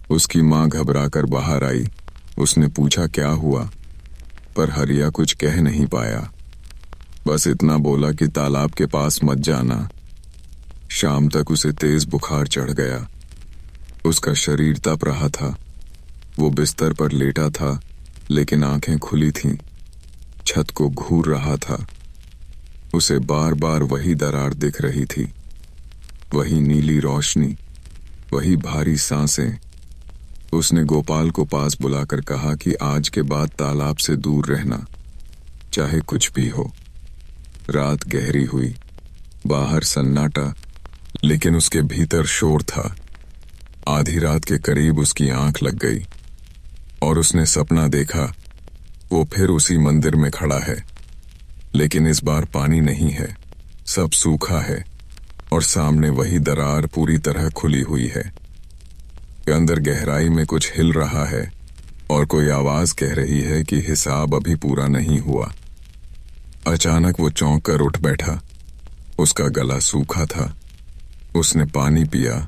उसकी माँ घबराकर बाहर आई। उसने पूछा क्या हुआ, पर हरिया कुछ कह नहीं पाया। बस इतना बोला कि तालाब के पास मत जाना। शाम तक उसे तेज बुखार चढ़ गया। उसका शरीर तप रहा था। वो बिस्तर पर लेटा था, लेकिन आंखें खुली थीं। छत को घूर रहा था। उसे बार बार वही दरार दिख रही थी, वही नीली रोशनी, वही भारी सांसें। उसने गोपाल को पास बुलाकर कहा कि आज के बाद तालाब से दूर रहना, चाहे कुछ भी हो। रात गहरी हुई, बाहर सन्नाटा, लेकिन उसके भीतर शोर था। आधी रात के करीब उसकी आंख लग गई और उसने सपना देखा। वो फिर उसी मंदिर में खड़ा है, लेकिन इस बार पानी नहीं है, सब सूखा है और सामने वही दरार पूरी तरह खुली हुई है। अंदर गहराई में कुछ हिल रहा है और कोई आवाज कह रही है कि हिसाब अभी पूरा नहीं हुआ। अचानक वो चौंक कर उठ बैठा। उसका गला सूखा था। उसने पानी पिया,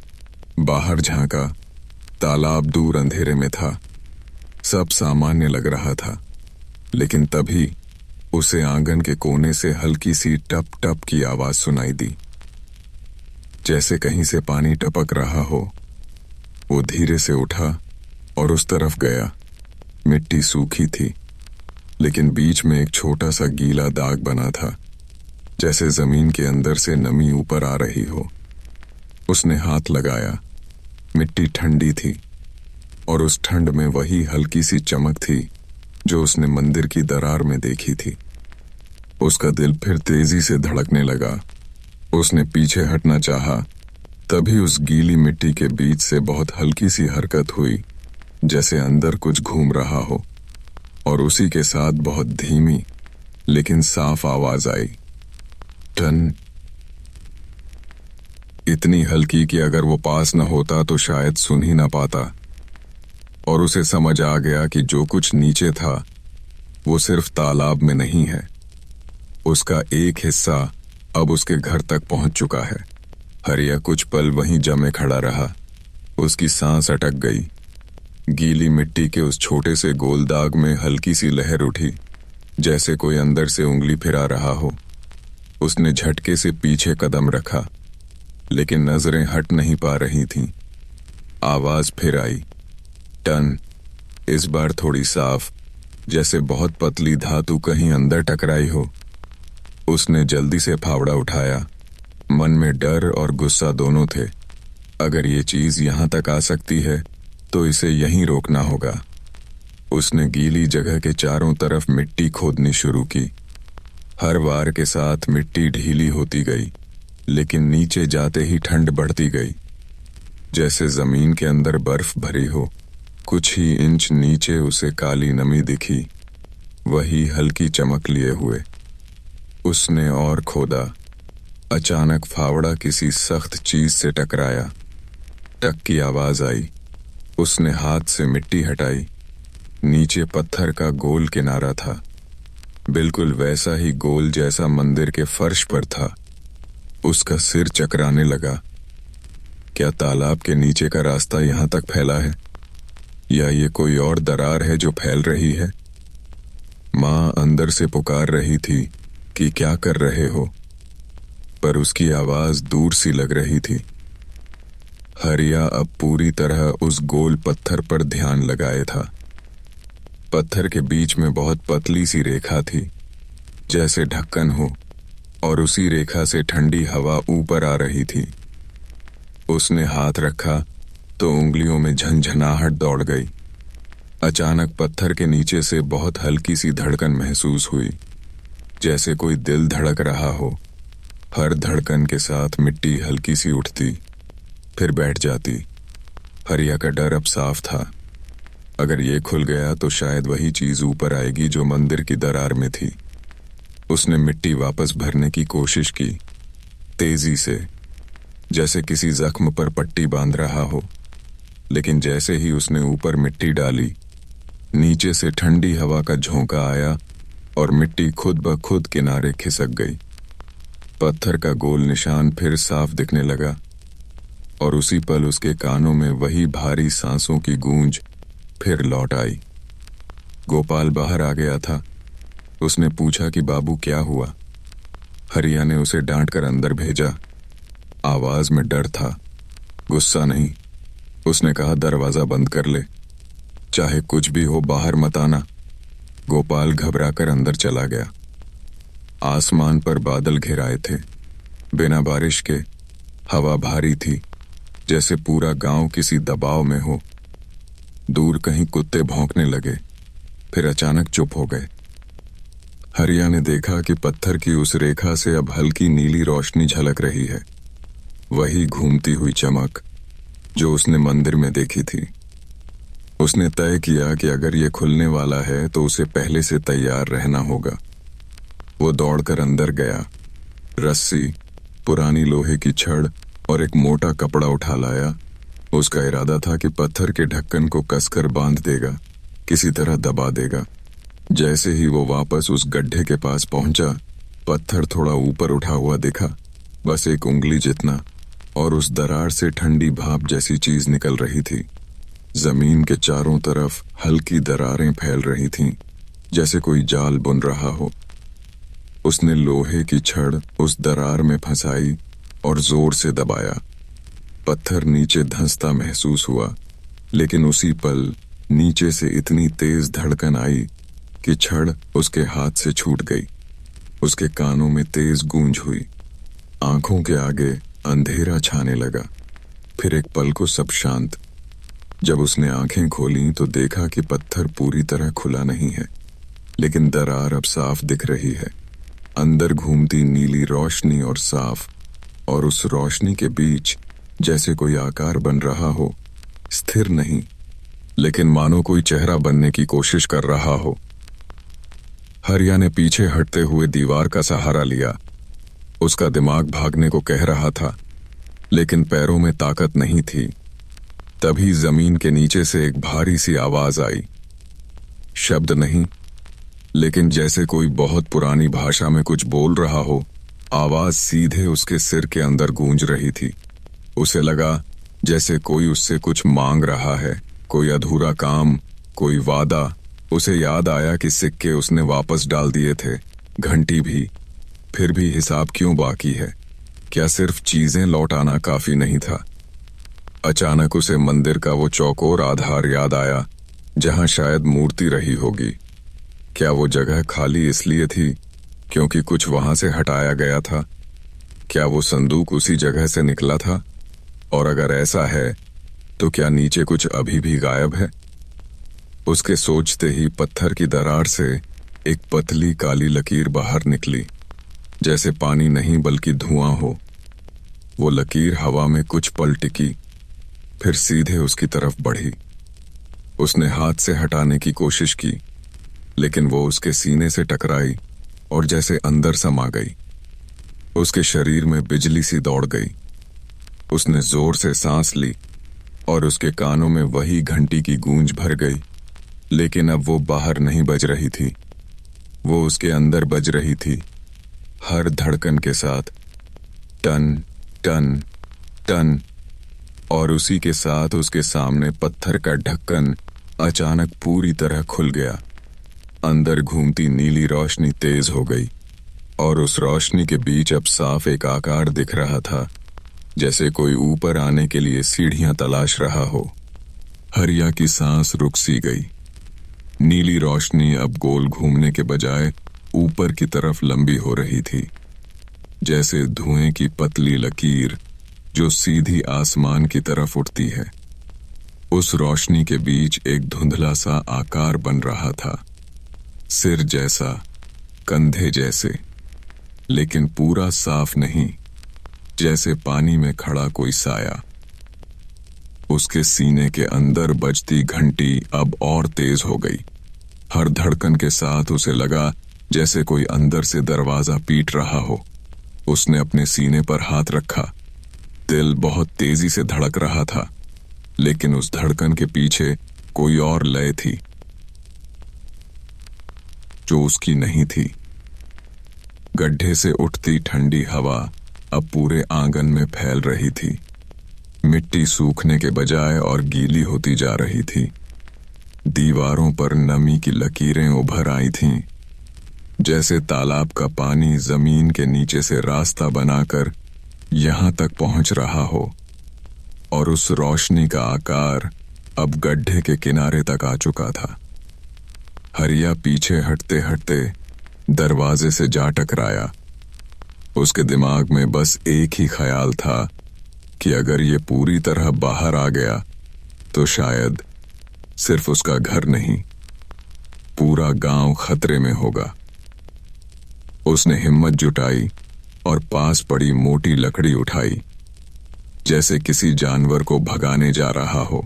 बाहर झांका। तालाब दूर अंधेरे में था। सब सामान्य लग रहा था, लेकिन तभी उसे आंगन के कोने से हल्की सी टप टप की आवाज सुनाई दी, जैसे कहीं से पानी टपक रहा हो। वो धीरे से उठा और उस तरफ गया। मिट्टी सूखी थी, लेकिन बीच में एक छोटा सा गीला दाग बना था, जैसे जमीन के अंदर से नमी ऊपर आ रही हो। उसने हाथ लगाया। मिट्टी ठंडी थी और उस ठंड में वही हल्की सी चमक थी जो उसने मंदिर की दरार में देखी थी। उसका दिल फिर तेजी से धड़कने लगा। उसने पीछे हटना चाहा, तभी उस गीली मिट्टी के बीच से बहुत हल्की सी हरकत हुई, जैसे अंदर कुछ घूम रहा हो, और उसी के साथ बहुत धीमी लेकिन साफ आवाज आई, टन। इतनी हल्की कि अगर वो पास न होता तो शायद सुन ही न पाता। और उसे समझ आ गया कि जो कुछ नीचे था वो सिर्फ तालाब में नहीं है, उसका एक हिस्सा अब उसके घर तक पहुंच चुका है। हरिया कुछ पल वहीं जमे खड़ा रहा। उसकी सांस अटक गई। गीली मिट्टी के उस छोटे से गोल दाग में हल्की सी लहर उठी, जैसे कोई अंदर से उंगली फिरा रहा हो। उसने झटके से पीछे कदम रखा, लेकिन नजरें हट नहीं पा रही थीं। आवाज फिर आई, टन। इस बार थोड़ी साफ, जैसे बहुत पतली धातु कहीं अंदर टकराई हो। उसने जल्दी से फावड़ा उठाया। मन में डर और गुस्सा दोनों थे। अगर ये चीज यहां तक आ सकती है तो इसे यहीं रोकना होगा। उसने गीली जगह के चारों तरफ मिट्टी खोदनी शुरू की। हर वार के साथ मिट्टी ढीली होती गई, लेकिन नीचे जाते ही ठंड बढ़ती गई, जैसे जमीन के अंदर बर्फ भरी हो। कुछ ही इंच नीचे उसे काली नमी दिखी, वही हल्की चमक लिए हुए। उसने और खोदा। अचानक फावड़ा किसी सख्त चीज से टकराया। टक की आवाज आई। उसने हाथ से मिट्टी हटाई। नीचे पत्थर का गोल किनारा था, बिल्कुल वैसा ही गोल जैसा मंदिर के फर्श पर था। उसका सिर चकराने लगा। क्या तालाब के नीचे का रास्ता यहाँ तक फैला है, या ये कोई और दरार है जो फैल रही है? माँ अंदर से पुकार रही थी कि क्या कर रहे हो, पर उसकी आवाज दूर सी लग रही थी। हरिया अब पूरी तरह उस गोल पत्थर पर ध्यान लगाए था। पत्थर के बीच में बहुत पतली सी रेखा थी, जैसे ढक्कन हो, और उसी रेखा से ठंडी हवा ऊपर आ रही थी। उसने हाथ रखा तो उंगलियों में झंझनाहट दौड़ गई। अचानक पत्थर के नीचे से बहुत हल्की सी धड़कन महसूस हुई, जैसे कोई दिल धड़क रहा हो। हर धड़कन के साथ मिट्टी हल्की सी उठती, फिर बैठ जाती। हरिया का डर अब साफ था। अगर ये खुल गया तो शायद वही चीज ऊपर आएगी जो मंदिर की दरार में थी। उसने मिट्टी वापस भरने की कोशिश की, तेजी से, जैसे किसी जख्म पर पट्टी बांध रहा हो। लेकिन जैसे ही उसने ऊपर मिट्टी डाली, नीचे से ठंडी हवा का झोंका आया और मिट्टी खुद ब खुद किनारे खिसक गई। पत्थर का गोल निशान फिर साफ दिखने लगा, और उसी पल उसके कानों में वही भारी सांसों की गूंज फिर लौट आई। गोपाल बाहर आ गया था। उसने पूछा कि बाबू क्या हुआ। हरिया ने उसे डांटकर अंदर भेजा। आवाज में डर था, गुस्सा नहीं। उसने कहा, दरवाजा बंद कर ले, चाहे कुछ भी हो बाहर मत आना। गोपाल घबराकर अंदर चला गया। आसमान पर बादल घिराए थे, बिना बारिश के। हवा भारी थी, जैसे पूरा गांव किसी दबाव में हो। दूर कहीं कुत्ते भौंकने लगे, फिर अचानक चुप हो गए। हरिया ने देखा कि पत्थर की उस रेखा से अब हल्की नीली रोशनी झलक रही है, वही घूमती हुई चमक जो उसने मंदिर में देखी थी। उसने तय किया कि अगर ये खुलने वाला है तो उसे पहले से तैयार रहना होगा। वो दौड़कर अंदर गया। रस्सी, पुरानी लोहे की छड़ और एक मोटा कपड़ा उठा लाया। उसका इरादा था कि पत्थर के ढक्कन को कसकर बांध देगा, किसी तरह दबा देगा। जैसे ही वो वापस उस गड्ढे के पास पहुंचा, पत्थर थोड़ा ऊपर उठा हुआ दिखा, बस एक उंगली जितना, और उस दरार से ठंडी भाप जैसी चीज निकल रही थी। जमीन के चारों तरफ हल्की दरारें फैल रही थीं, जैसे कोई जाल बुन रहा हो। उसने लोहे की छड़ उस दरार में फंसाई और जोर से दबाया। पत्थर नीचे धंसता महसूस हुआ, लेकिन उसी पल नीचे से इतनी तेज धड़कन आई कि छड़ उसके हाथ से छूट गई। उसके कानों में तेज गूंज हुई। आंखों के आगे अंधेरा छाने लगा। फिर एक पल को सब शांत। जब उसने आंखें खोलीं तो देखा कि पत्थर पूरी तरह खुला नहीं है, लेकिन दरार अब साफ दिख रही है। अंदर घूमती नीली रोशनी और साफ, और उस रोशनी के बीच जैसे कोई आकार बन रहा हो, स्थिर नहीं, लेकिन मानो कोई चेहरा बनने की कोशिश कर रहा हो। हरिया ने पीछे हटते हुए दीवार का सहारा लिया। उसका दिमाग भागने को कह रहा था, लेकिन पैरों में ताकत नहीं थी। तभी जमीन के नीचे से एक भारी सी आवाज आई। शब्द नहीं, लेकिन जैसे कोई बहुत पुरानी भाषा में कुछ बोल रहा हो। आवाज सीधे उसके सिर के अंदर गूंज रही थी। उसे लगा जैसे कोई उससे कुछ मांग रहा है, कोई अधूरा काम, कोई वादा। उसे याद आया कि सिक्के उसने वापस डाल दिए थे, घंटी भी। फिर भी हिसाब क्यों बाकी है? क्या सिर्फ चीजें लौट आना काफी नहीं था? अचानक उसे मंदिर का वो चौकोर आधार याद आया, जहां शायद मूर्ति रही होगी। क्या वो जगह खाली इसलिए थी क्योंकि कुछ वहां से हटाया गया था? क्या वो संदूक उसी जगह से निकला था? और अगर ऐसा है तो क्या नीचे कुछ अभी भी गायब है? उसके सोचते ही पत्थर की दरार से एक पतली काली लकीर बाहर निकली, जैसे पानी नहीं बल्कि धुआं हो। वो लकीर हवा में कुछ पल टिकी, फिर सीधे उसकी तरफ बढ़ी। उसने हाथ से हटाने की कोशिश की, लेकिन वो उसके सीने से टकराई और जैसे अंदर समा गई। उसके शरीर में बिजली सी दौड़ गई। उसने जोर से सांस ली और उसके कानों में वही घंटी की गूंज भर गई, लेकिन अब वो बाहर नहीं बज रही थी, वो उसके अंदर बज रही थी। हर धड़कन के साथ टन टन टन। और उसी के साथ उसके सामने पत्थर का ढक्कन अचानक पूरी तरह खुल गया। अंदर घूमती नीली रोशनी तेज हो गई और उस रोशनी के बीच अब साफ एक आकार दिख रहा था, जैसे कोई ऊपर आने के लिए सीढ़ियां तलाश रहा हो। हरिया की सांस रुक सी गई। नीली रोशनी अब गोल घूमने के बजाय ऊपर की तरफ लंबी हो रही थी, जैसे धुएं की पतली लकीर जो सीधी आसमान की तरफ उठती है। उस रोशनी के बीच एक धुंधला सा आकार बन रहा था, सिर जैसा, कंधे जैसे, लेकिन पूरा साफ नहीं, जैसे पानी में खड़ा कोई साया। उसके सीने के अंदर बजती घंटी अब और तेज हो गई। हर धड़कन के साथ उसे लगा जैसे कोई अंदर से दरवाजा पीट रहा हो। उसने अपने सीने पर हाथ रखा। दिल बहुत तेजी से धड़क रहा था, लेकिन उस धड़कन के पीछे कोई और लय थी जो उसकी नहीं थी। गड्ढे से उठती ठंडी हवा अब पूरे आंगन में फैल रही थी। मिट्टी सूखने के बजाय और गीली होती जा रही थी। दीवारों पर नमी की लकीरें उभर आई थीं, जैसे तालाब का पानी जमीन के नीचे से रास्ता बनाकर यहां तक पहुंच रहा हो। और उस रोशनी का आकार अब गड्ढे के किनारे तक आ चुका था। हरिया पीछे हटते हटते दरवाजे से जा टकराया। उसके दिमाग में बस एक ही ख्याल था कि अगर ये पूरी तरह बाहर आ गया तो शायद सिर्फ उसका घर नहीं, पूरा गांव खतरे में होगा। उसने हिम्मत जुटाई और पास पड़ी मोटी लकड़ी उठाई, जैसे किसी जानवर को भगाने जा रहा हो।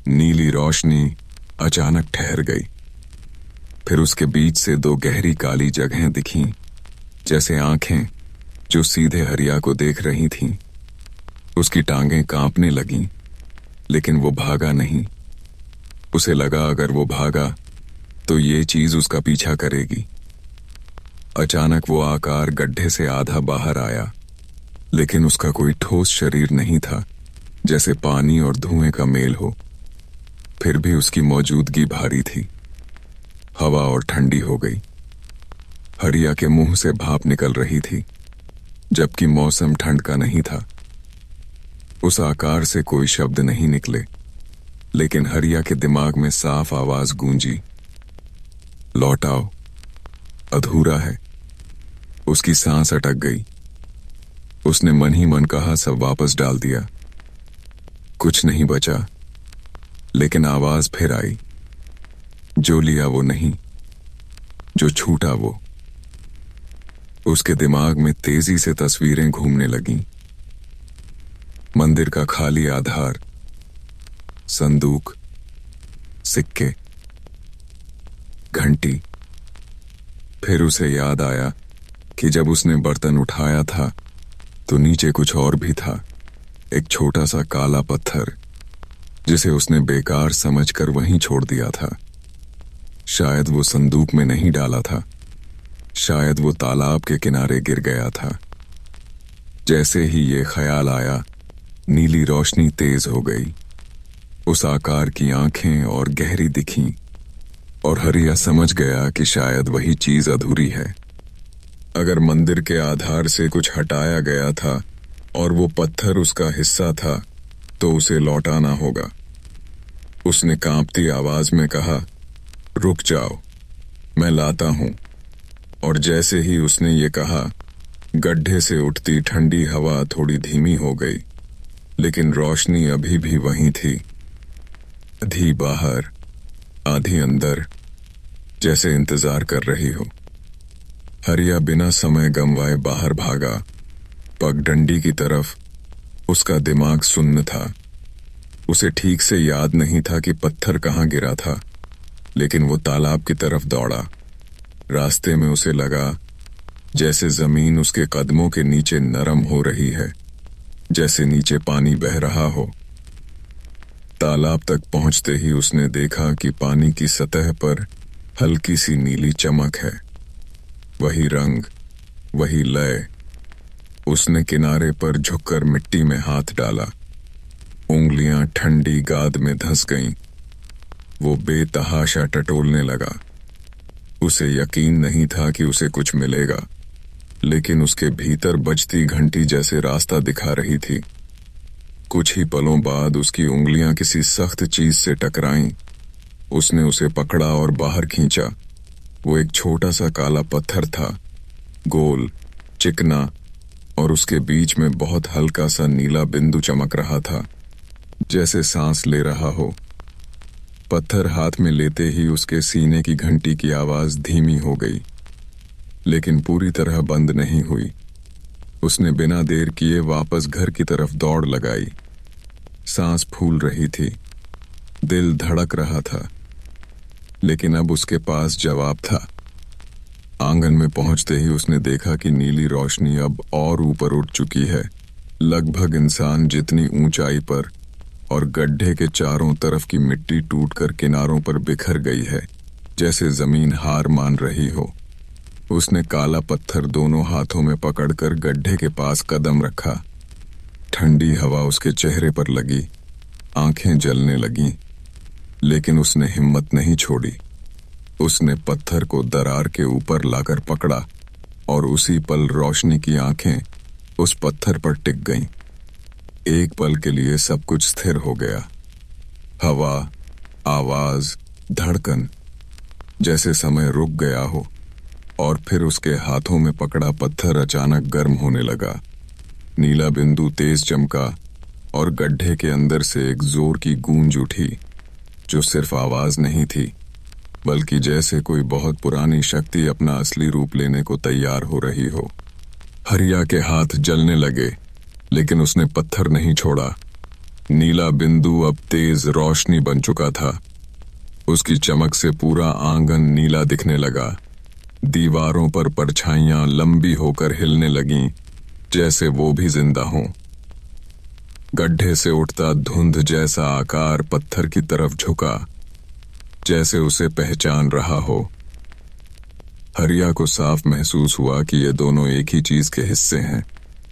नीली रोशनी अचानक ठहर गई। फिर उसके बीच से दो गहरी काली जगहें दिखीं, जैसे आंखें जो सीधे हरिया को देख रही थीं। उसकी टांगें कांपने लगीं, लेकिन वो भागा नहीं। उसे लगा अगर वो भागा तो ये चीज उसका पीछा करेगी। अचानक वो आकार गड्ढे से आधा बाहर आया, लेकिन उसका कोई ठोस शरीर नहीं था, जैसे पानी और धुएं का मेल हो। फिर भी उसकी मौजूदगी भारी थी। हवा और ठंडी हो गई। हरिया के मुंह से भाप निकल रही थी, जबकि मौसम ठंड का नहीं था। उस आकार से कोई शब्द नहीं निकले, लेकिन हरिया के दिमाग में साफ आवाज गूंजी, लौट आओ, अधूरा है। उसकी सांस अटक गई। उसने मन ही मन कहा, सब वापस डाल दिया। कुछ नहीं बचा, लेकिन आवाज फिर आई, जो लिया वो नहीं, जो छूटा वो। उसके दिमाग में तेजी से तस्वीरें घूमने लगीं। मंदिर का खाली आधार, संदूक, सिक्के, घंटी। फिर उसे याद आया कि जब उसने बर्तन उठाया था तो नीचे कुछ और भी था, एक छोटा सा काला पत्थर, जिसे उसने बेकार समझकर वहीं छोड़ दिया था। शायद वो संदूक में नहीं डाला था, शायद वो तालाब के किनारे गिर गया था। जैसे ही ये ख्याल आया, नीली रोशनी तेज हो गई। उस आकार की आंखें और गहरी दिखीं, और हरिया समझ गया कि शायद वही चीज अधूरी है। अगर मंदिर के आधार से कुछ हटाया गया था और वो पत्थर उसका हिस्सा था, तो उसे लौटाना होगा। उसने कांपती आवाज में कहा, रुक जाओ, मैं लाता हूं। और जैसे ही उसने ये कहा, गड्ढे से उठती ठंडी हवा थोड़ी धीमी हो गई, लेकिन रोशनी अभी भी वहीं थी, आधी बाहर, आधी अंदर, जैसे इंतजार कर रही हो। हरिया बिना समय गंवाए बाहर भागा, पगडंडी की तरफ। उसका दिमाग सुन्न था। उसे ठीक से याद नहीं था कि पत्थर कहाँ गिरा था, लेकिन वो तालाब की तरफ दौड़ा। रास्ते में उसे लगा जैसे जमीन उसके कदमों के नीचे नरम हो रही है, जैसे नीचे पानी बह रहा हो। तालाब तक पहुंचते ही उसने देखा कि पानी की सतह पर हल्की सी नीली चमक है। वही रंग, वही लय। उसने किनारे पर झुककर मिट्टी में हाथ डाला, उंगलियां ठंडी गाद में धंस गईं। वो बेतहाशा टटोलने लगा। उसे यकीन नहीं था कि उसे कुछ मिलेगा, लेकिन उसके भीतर बजती घंटी जैसे रास्ता दिखा रही थी। कुछ ही पलों बाद उसकी उंगलियां किसी सख्त चीज से टकराईं। उसने उसे पकड़ा और बाहर खींचा। वो एक छोटा सा काला पत्थर था, गोल, चिकना, और उसके बीच में बहुत हल्का सा नीला बिंदु चमक रहा था, जैसे सांस ले रहा हो। पत्थर हाथ में लेते ही उसके सीने की घंटी की आवाज धीमी हो गई, लेकिन पूरी तरह बंद नहीं हुई। उसने बिना देर किए वापस घर की तरफ दौड़ लगाई। सांस फूल रही थी, दिल धड़क रहा था, लेकिन अब उसके पास जवाब था। आंगन में पहुंचते ही उसने देखा कि नीली रोशनी अब और ऊपर उठ चुकी है, लगभग इंसान जितनी ऊंचाई पर, और गड्ढे के चारों तरफ की मिट्टी टूटकर किनारों पर बिखर गई है, जैसे जमीन हार मान रही हो। उसने काला पत्थर दोनों हाथों में पकड़कर गड्ढे के पास कदम रखा। ठंडी हवा उसके चेहरे पर लगी, आंखें जलने लगीं, लेकिन उसने हिम्मत नहीं छोड़ी। उसने पत्थर को दरार के ऊपर लाकर पकड़ा और उसी पल रोशनी की आंखें उस पत्थर पर टिक गईं। एक पल के लिए सब कुछ स्थिर हो गया। हवा, आवाज, धड़कन, जैसे समय रुक गया हो, और फिर उसके हाथों में पकड़ा पत्थर अचानक गर्म होने लगा। नीला बिंदु तेज चमका और गड्ढे के अंदर से एक जोर की गूंज उठी, जो सिर्फ आवाज नहीं थी, बल्कि जैसे कोई बहुत पुरानी शक्ति अपना असली रूप लेने को तैयार हो रही हो। हरिया के हाथ जलने लगे, लेकिन उसने पत्थर नहीं छोड़ा। नीला बिंदु अब तेज रोशनी बन चुका था। उसकी चमक से पूरा आंगन नीला दिखने लगा। दीवारों पर परछाइयां लंबी होकर हिलने लगीं, जैसे वो भी जिंदा हों। गड्ढे से उठता धुंध जैसा आकार पत्थर की तरफ झुका, जैसे उसे पहचान रहा हो। हरिया को साफ महसूस हुआ कि ये दोनों एक ही चीज के हिस्से हैं,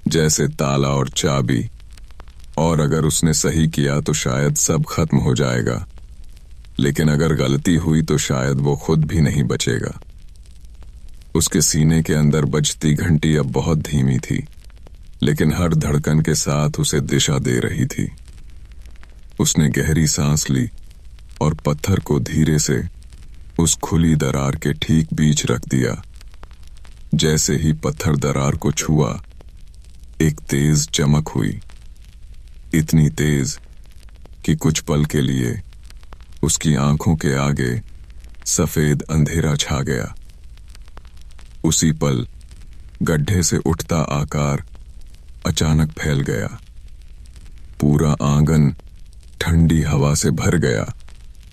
जैसे ताला और चाबी, और अगर उसने सही किया तो शायद सब खत्म हो जाएगा, लेकिन अगर गलती हुई तो शायद वो खुद भी नहीं बचेगा। उसके सीने के अंदर बजती घंटी अब बहुत धीमी थी, लेकिन हर धड़कन के साथ उसे दिशा दे रही थी। उसने गहरी सांस ली और पत्थर को धीरे से उस खुली दरार के ठीक बीच रख दिया। जैसे ही पत्थर दरार को छुआ, एक तेज चमक हुई, इतनी तेज कि कुछ पल के लिए उसकी आंखों के आगे सफेद अंधेरा छा गया। उसी पल गड्ढे से उठता आकार अचानक फैल गया। पूरा आंगन ठंडी हवा से भर गया।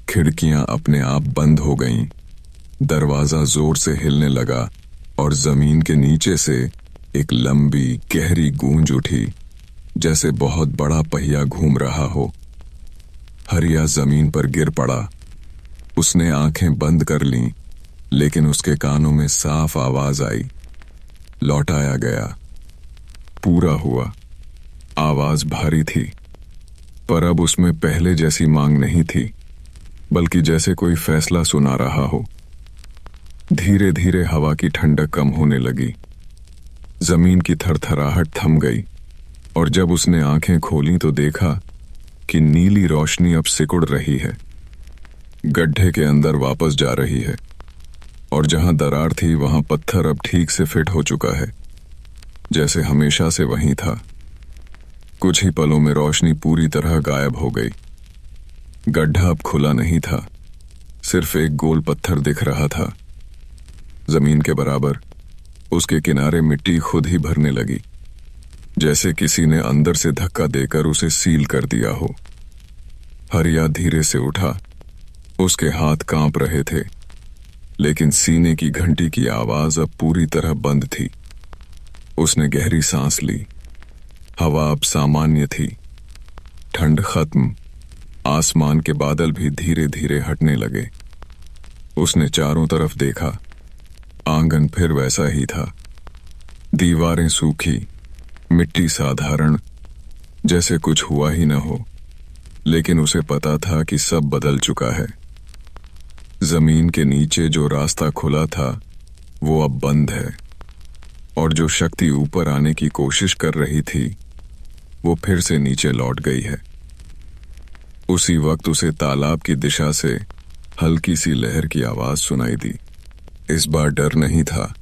खिड़कियां अपने आप बंद हो गईं। दरवाजा जोर से हिलने लगा और जमीन के नीचे से एक लंबी गहरी गूंज उठी, जैसे बहुत बड़ा पहिया घूम रहा हो। हरिया जमीन पर गिर पड़ा। उसने आंखें बंद कर लीं, लेकिन उसके कानों में साफ आवाज आई। लौटाया गया। पूरा हुआ। आवाज भारी थी, पर अब उसमें पहले जैसी मांग नहीं थी, बल्कि जैसे कोई फैसला सुना रहा हो। धीरे धीरे हवा की ठंडक कम होने लगी। जमीन की थरथराहट थम गई, और जब उसने आंखें खोलीं तो देखा कि नीली रोशनी अब सिकुड़ रही है, गड्ढे के अंदर वापस जा रही है, और जहां दरार थी वहां पत्थर अब ठीक से फिट हो चुका है, जैसे हमेशा से वहीं था। कुछ ही पलों में रोशनी पूरी तरह गायब हो गई। गड्ढा अब खुला नहीं था, सिर्फ एक गोल पत्थर दिख रहा था। जमीन के बराबर उसके किनारे मिट्टी खुद ही भरने लगी, जैसे किसी ने अंदर से धक्का देकर उसे सील कर दिया हो। हरिया धीरे से उठा। उसके हाथ कांप रहे थे, लेकिन सीने की घंटी की आवाज अब पूरी तरह बंद थी। उसने गहरी सांस ली। हवा अब सामान्य थी। ठंड खत्म। आसमान के बादल भी धीरे धीरे हटने लगे। उसने चारों तरफ देखा। आंगन फिर वैसा ही था। दीवारें सूखी, मिट्टी साधारण, जैसे कुछ हुआ ही न हो। लेकिन उसे पता था कि सब बदल चुका है। जमीन के नीचे जो रास्ता खुला था वो अब बंद है, और जो शक्ति ऊपर आने की कोशिश कर रही थी वो फिर से नीचे लौट गई है। उसी वक्त उसे तालाब की दिशा से हल्की सी लहर की आवाज सुनाई दी। इस बार डर नहीं था।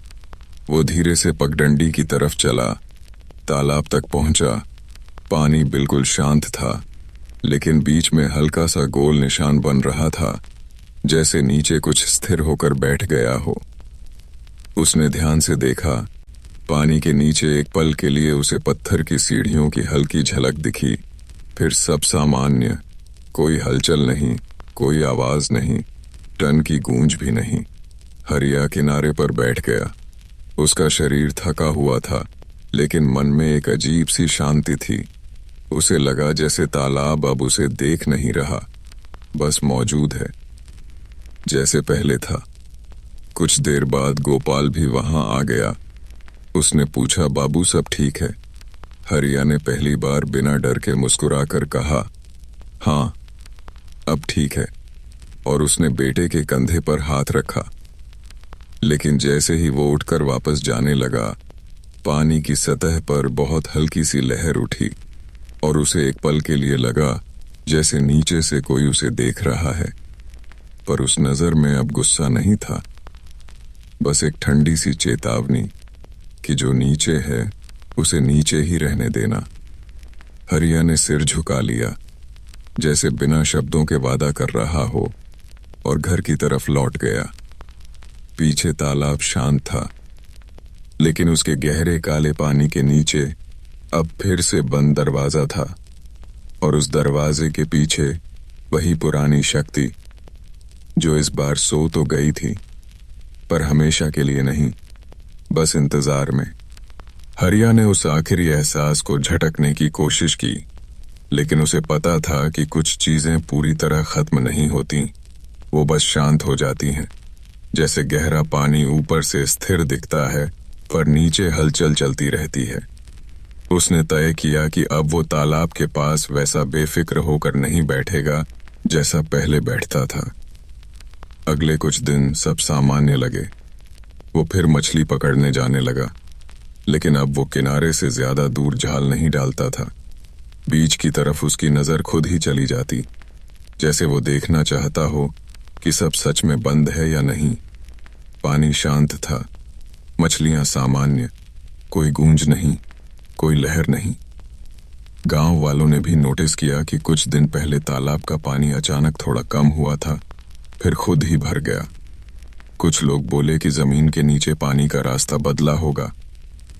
वो धीरे से पगडंडी की तरफ चला, तालाब तक पहुंचा। पानी बिल्कुल शांत था, लेकिन बीच में हल्का सा गोल निशान बन रहा था, जैसे नीचे कुछ स्थिर होकर बैठ गया हो। उसने ध्यान से देखा। पानी के नीचे एक पल के लिए उसे पत्थर की सीढ़ियों की हल्की झलक दिखी, फिर सब सामान्य। कोई हलचल नहीं, कोई आवाज नहीं, टन की गूंज भी नहीं। हरिया किनारे पर बैठ गया। उसका शरीर थका हुआ था, लेकिन मन में एक अजीब सी शांति थी। उसे लगा जैसे तालाब अब उसे देख नहीं रहा, बस मौजूद है, जैसे पहले था। कुछ देर बाद गोपाल भी वहां आ गया। उसने पूछा, बाबू सब ठीक है? हरिया ने पहली बार बिना डर के मुस्कुराकर कहा, हाँ अब ठीक है, और उसने बेटे के कंधे पर हाथ रखा। लेकिन जैसे ही वो उठकर वापस जाने लगा, पानी की सतह पर बहुत हल्की सी लहर उठी, और उसे एक पल के लिए लगा जैसे नीचे से कोई उसे देख रहा है। पर उस नजर में अब गुस्सा नहीं था, बस एक ठंडी सी चेतावनी कि जो नीचे है उसे नीचे ही रहने देना। हरिया ने सिर झुका लिया, जैसे बिना शब्दों के वादा कर रहा हो, और घर की तरफ लौट गया। पीछे तालाब शांत था, लेकिन उसके गहरे काले पानी के नीचे अब फिर से बंद दरवाजा था, और उस दरवाजे के पीछे वही पुरानी शक्ति जो इस बार सो तो गई थी, पर हमेशा के लिए नहीं, बस इंतजार में। हरिया ने उस आखिरी एहसास को झटकने की कोशिश की, लेकिन उसे पता था कि कुछ चीजें पूरी तरह खत्म नहीं होती, वो बस शांत हो जाती हैं। जैसे गहरा पानी ऊपर से स्थिर दिखता है, पर नीचे हलचल चलती रहती है। उसने तय किया कि अब वो तालाब के पास वैसा बेफिक्र होकर नहीं बैठेगा जैसा पहले बैठता था। अगले कुछ दिन सब सामान्य लगे। वो फिर मछली पकड़ने जाने लगा, लेकिन अब वो किनारे से ज्यादा दूर जाल नहीं डालता था। बीच की तरफ उसकी नजर खुद ही चली जाती, जैसे वो देखना चाहता हो कि सब सच में बंद है या नहीं। पानी शांत था, मछलियां सामान्य, कोई गूंज नहीं, कोई लहर नहीं। गांव वालों ने भी नोटिस किया कि कुछ दिन पहले तालाब का पानी अचानक थोड़ा कम हुआ था, फिर खुद ही भर गया। कुछ लोग बोले कि जमीन के नीचे पानी का रास्ता बदला होगा।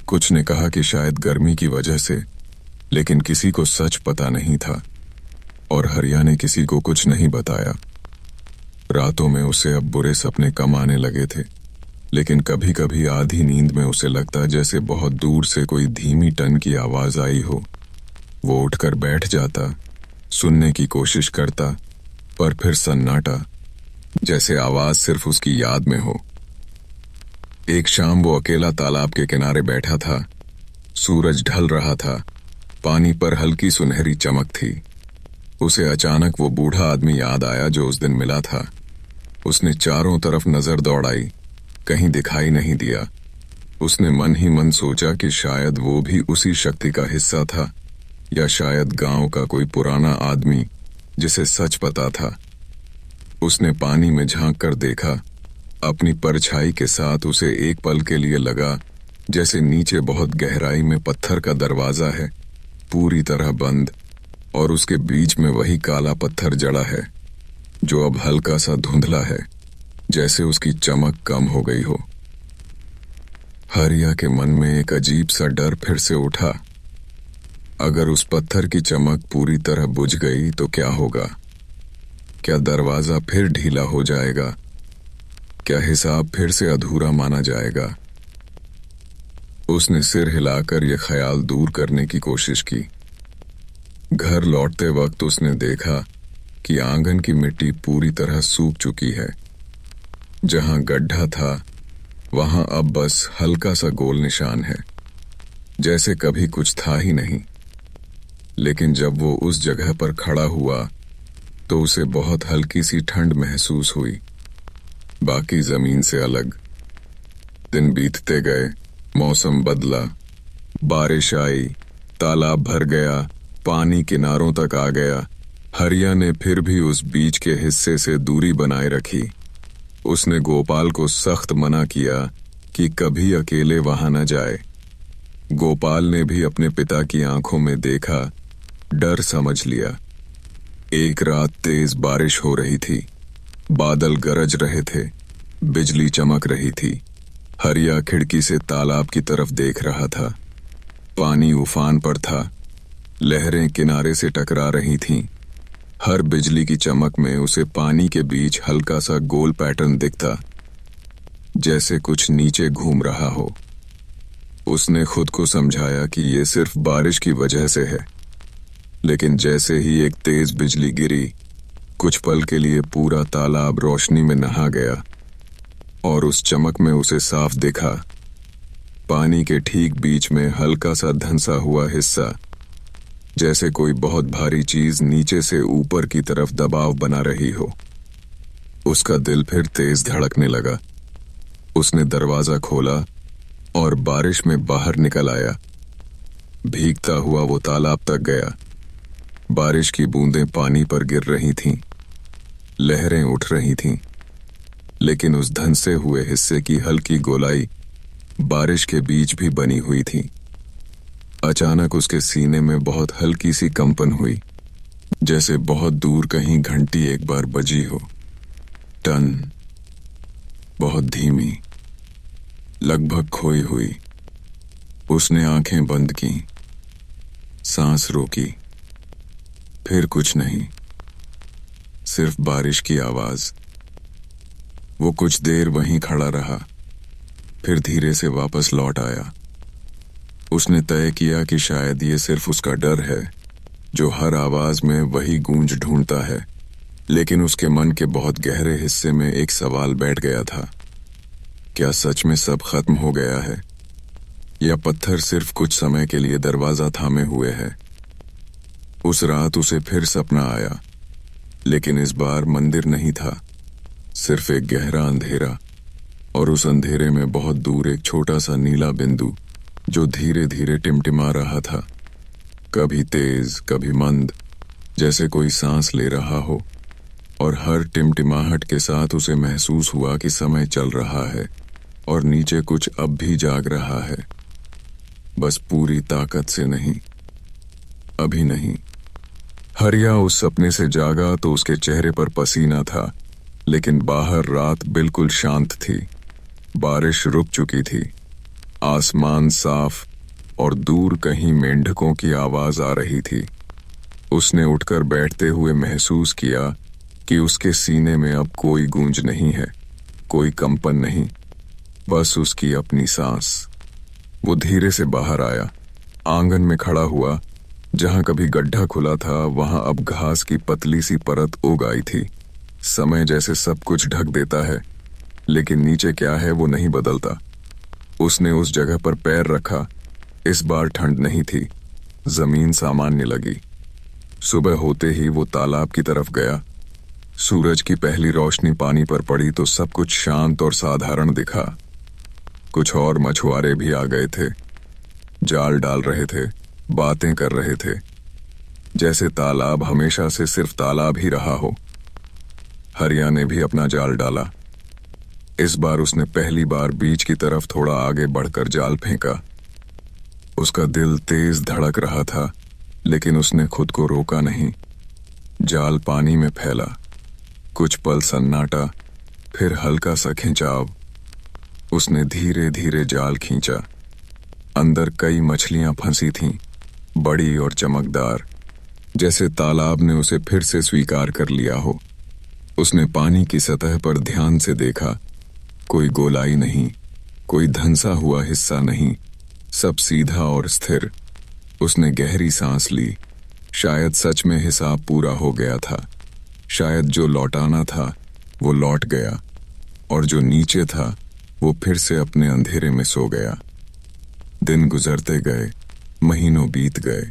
कुछ ने कहा कि शायद गर्मी की वजह से, लेकिन किसी को सच पता नहीं था, और हरिया ने किसी को कुछ नहीं बताया। रातों में उसे अब बुरे सपने कम आने लगे थे, लेकिन कभी कभी आधी नींद में उसे लगता जैसे बहुत दूर से कोई धीमी टन की आवाज आई हो। वो उठकर बैठ जाता, सुनने की कोशिश करता, पर फिर सन्नाटा, जैसे आवाज सिर्फ उसकी याद में हो। एक शाम वो अकेला तालाब के किनारे बैठा था। सूरज ढल रहा था, पानी पर हल्की सुनहरी चमक थी। उसे अचानक वो बूढ़ा आदमी याद आया जो उस दिन मिला था। उसने चारों तरफ नजर दौड़ाई, कहीं दिखाई नहीं दिया। उसने मन ही मन सोचा कि शायद वो भी उसी शक्ति का हिस्सा था, या शायद गांव का कोई पुराना आदमी जिसे सच पता था। उसने पानी में झांक कर देखा। अपनी परछाई के साथ उसे एक पल के लिए लगा जैसे नीचे बहुत गहराई में पत्थर का दरवाजा है, पूरी तरह बंद, और उसके बीच में वही काला पत्थर जड़ा है, जो अब हल्का सा धुंधला है, जैसे उसकी चमक कम हो गई हो। हरिया के मन में एक अजीब सा डर फिर से उठा। अगर उस पत्थर की चमक पूरी तरह बुझ गई तो क्या होगा? क्या दरवाजा फिर ढीला हो जाएगा? क्या हिसाब फिर से अधूरा माना जाएगा? उसने सिर हिलाकर यह ख्याल दूर करने की कोशिश की। घर लौटते वक्त उसने देखा कि आंगन की मिट्टी पूरी तरह सूख चुकी है। जहां गड्ढा था वहां अब बस हल्का सा गोल निशान है, जैसे कभी कुछ था ही नहीं। लेकिन जब वो उस जगह पर खड़ा हुआ तो उसे बहुत हल्की सी ठंड महसूस हुई, बाकी जमीन से अलग। दिन बीतते गए, मौसम बदला, बारिश आई, तालाब भर गया, पानी किनारों तक आ गया। हरिया ने फिर भी उस बीच के हिस्से से दूरी बनाए रखी। उसने गोपाल को सख्त मना किया कि कभी अकेले वहां न जाए। गोपाल ने भी अपने पिता की आंखों में देखा, डर समझ लिया। एक रात तेज बारिश हो रही थी, बादल गरज रहे थे, बिजली चमक रही थी। हरिया खिड़की से तालाब की तरफ देख रहा था। पानी उफान पर था, लहरें किनारे से टकरा रही थीं। हर बिजली की चमक में उसे पानी के बीच हल्का सा गोल पैटर्न दिखता, जैसे कुछ नीचे घूम रहा हो। उसने खुद को समझाया कि ये सिर्फ बारिश की वजह से है, लेकिन जैसे ही एक तेज बिजली गिरी, कुछ पल के लिए पूरा तालाब रोशनी में नहा गया और उस चमक में उसे साफ दिखा पानी के ठीक बीच में हल्का सा धंसा हुआ हिस्सा, जैसे कोई बहुत भारी चीज नीचे से ऊपर की तरफ दबाव बना रही हो। उसका दिल फिर तेज धड़कने लगा। उसने दरवाजा खोला और बारिश में बाहर निकल आया। भीगता हुआ वो तालाब तक गया। बारिश की बूंदें पानी पर गिर रही थीं, लहरें उठ रही थीं, लेकिन उस धंसे हुए हिस्से की हल्की गोलाई बारिश के बीच भी बनी हुई थी। अचानक उसके सीने में बहुत हल्की सी कंपन हुई, जैसे बहुत दूर कहीं घंटी एक बार बजी हो। टन, बहुत धीमी, लगभग खोई हुई। उसने आंखें बंद की, सांस रोकी, फिर कुछ नहीं, सिर्फ बारिश की आवाज। वो कुछ देर वहीं खड़ा रहा, फिर धीरे से वापस लौट आया। उसने तय किया कि शायद ये सिर्फ उसका डर है, जो हर आवाज में वही गूंज ढूंढता है। लेकिन उसके मन के बहुत गहरे हिस्से में एक सवाल बैठ गया था, क्या सच में सब खत्म हो गया है, या पत्थर सिर्फ कुछ समय के लिए दरवाजा थामे हुए है। उस रात उसे फिर सपना आया, लेकिन इस बार मंदिर नहीं था, सिर्फ एक गहरा अंधेरा, और उस अंधेरे में बहुत दूर एक छोटा सा नीला बिंदु जो धीरे धीरे टिमटिमा रहा था, कभी तेज कभी मंद, जैसे कोई सांस ले रहा हो। और हर टिमटिमाहट के साथ उसे महसूस हुआ कि समय चल रहा है और नीचे कुछ अब भी जाग रहा है, बस पूरी ताकत से नहीं, अभी नहीं। हरिया उस सपने से जागा तो उसके चेहरे पर पसीना था, लेकिन बाहर रात बिल्कुल शांत थी। बारिश रुक चुकी थी, आसमान साफ, और दूर कहीं मेंढकों की आवाज आ रही थी। उसने उठकर बैठते हुए महसूस किया कि उसके सीने में अब कोई गूंज नहीं है, कोई कंपन नहीं, बस उसकी अपनी सांस। वो धीरे से बाहर आया, आंगन में खड़ा हुआ। जहां कभी गड्ढा खुला था वहां अब घास की पतली सी परत उग आई थी। समय जैसे सब कुछ ढक देता है, लेकिन नीचे क्या है वो नहीं बदलता। उसने उस जगह पर पैर रखा। इस बार ठंड नहीं थी, जमीन सामान्य लगी। सुबह होते ही वो तालाब की तरफ गया। सूरज की पहली रोशनी पानी पर पड़ी तो सब कुछ शांत और साधारण दिखा। कुछ और मछुआरे भी आ गए थे, जाल डाल रहे थे, बातें कर रहे थे, जैसे तालाब हमेशा से सिर्फ तालाब ही रहा हो। हरिया ने भी अपना जाल डाला। इस बार उसने पहली बार बीच की तरफ थोड़ा आगे बढ़कर जाल फेंका। उसका दिल तेज धड़क रहा था, लेकिन उसने खुद को रोका नहीं। जाल पानी में फैला, कुछ पल सन्नाटा, फिर हल्का सा खिंचाव। उसने धीरे धीरे जाल खींचा। अंदर कई मछलियां फंसी थीं, बड़ी और चमकदार, जैसे तालाब ने उसे फिर से स्वीकार कर लिया हो। उसने पानी की सतह पर ध्यान से देखा। कोई गोलाई नहीं, कोई धंसा हुआ हिस्सा नहीं, सब सीधा और स्थिर। उसने गहरी सांस ली। शायद सच में हिसाब पूरा हो गया था। शायद जो लौटाना था वो लौट गया, और जो नीचे था वो फिर से अपने अंधेरे में सो गया। दिन गुजरते गए, महीनों बीत गए।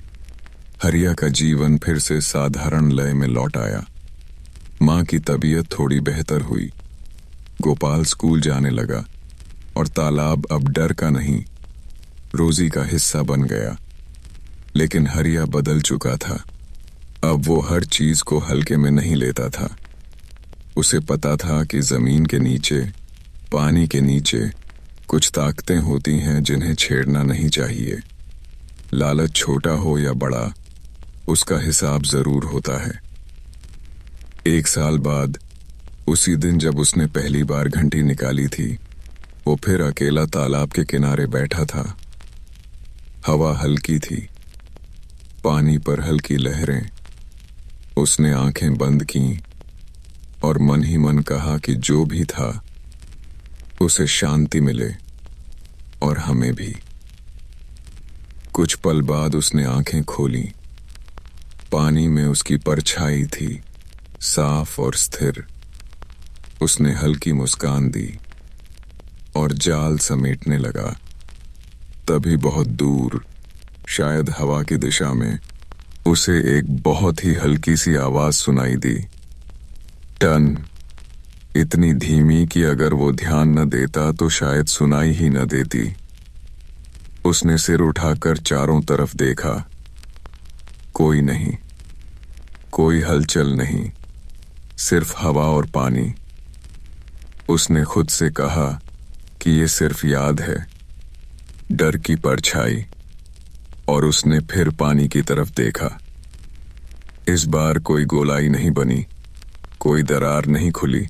हरिया का जीवन फिर से साधारण लय में लौट आया। माँ की तबीयत थोड़ी बेहतर हुई। गोपाल स्कूल जाने लगा और तालाब अब डर का नहीं, रोजी का हिस्सा बन गया। लेकिन हरिया बदल चुका था। अब वो हर चीज को हल्के में नहीं लेता था। उसे पता था कि जमीन के नीचे, पानी के नीचे कुछ ताकतें होती हैं जिन्हें छेड़ना नहीं चाहिए। लालच छोटा हो या बड़ा, उसका हिसाब जरूर होता है। एक साल बाद, उसी दिन जब उसने पहली बार घंटी निकाली थी, वो फिर अकेला तालाब के किनारे बैठा था। हवा हल्की थी, पानी पर हल्की लहरें। उसने आंखें बंद कीं और मन ही मन कहा कि जो भी था उसे शांति मिले, और हमें भी। कुछ पल बाद उसने आंखें खोली। पानी में उसकी परछाई थी, साफ और स्थिर। उसने हल्की मुस्कान दी और जाल समेटने लगा। तभी बहुत दूर, शायद हवा की दिशा में, उसे एक बहुत ही हल्की सी आवाज सुनाई दी। टन। इतनी धीमी कि अगर वो ध्यान न देता तो शायद सुनाई ही न देती। उसने सिर उठाकर चारों तरफ देखा। कोई नहीं, कोई हलचल नहीं, सिर्फ हवा और पानी। उसने खुद से कहा कि ये सिर्फ याद है, डर की परछाई। और उसने फिर पानी की तरफ देखा। इस बार कोई गोलाई नहीं बनी, कोई दरार नहीं खुली,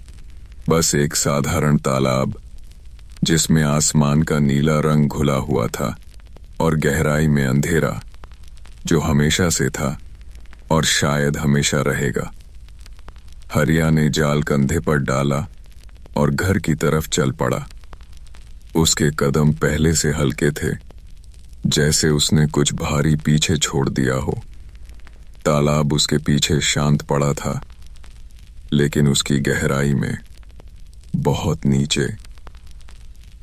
बस एक साधारण तालाब जिसमें आसमान का नीला रंग घुला हुआ था और गहराई में अंधेरा, जो हमेशा से था और शायद हमेशा रहेगा। हरिया ने जाल कंधे पर डाला और घर की तरफ चल पड़ा। उसके कदम पहले से हल्के थे, जैसे उसने कुछ भारी पीछे छोड़ दिया हो। तालाब उसके पीछे शांत पड़ा था, लेकिन उसकी गहराई में, बहुत नीचे,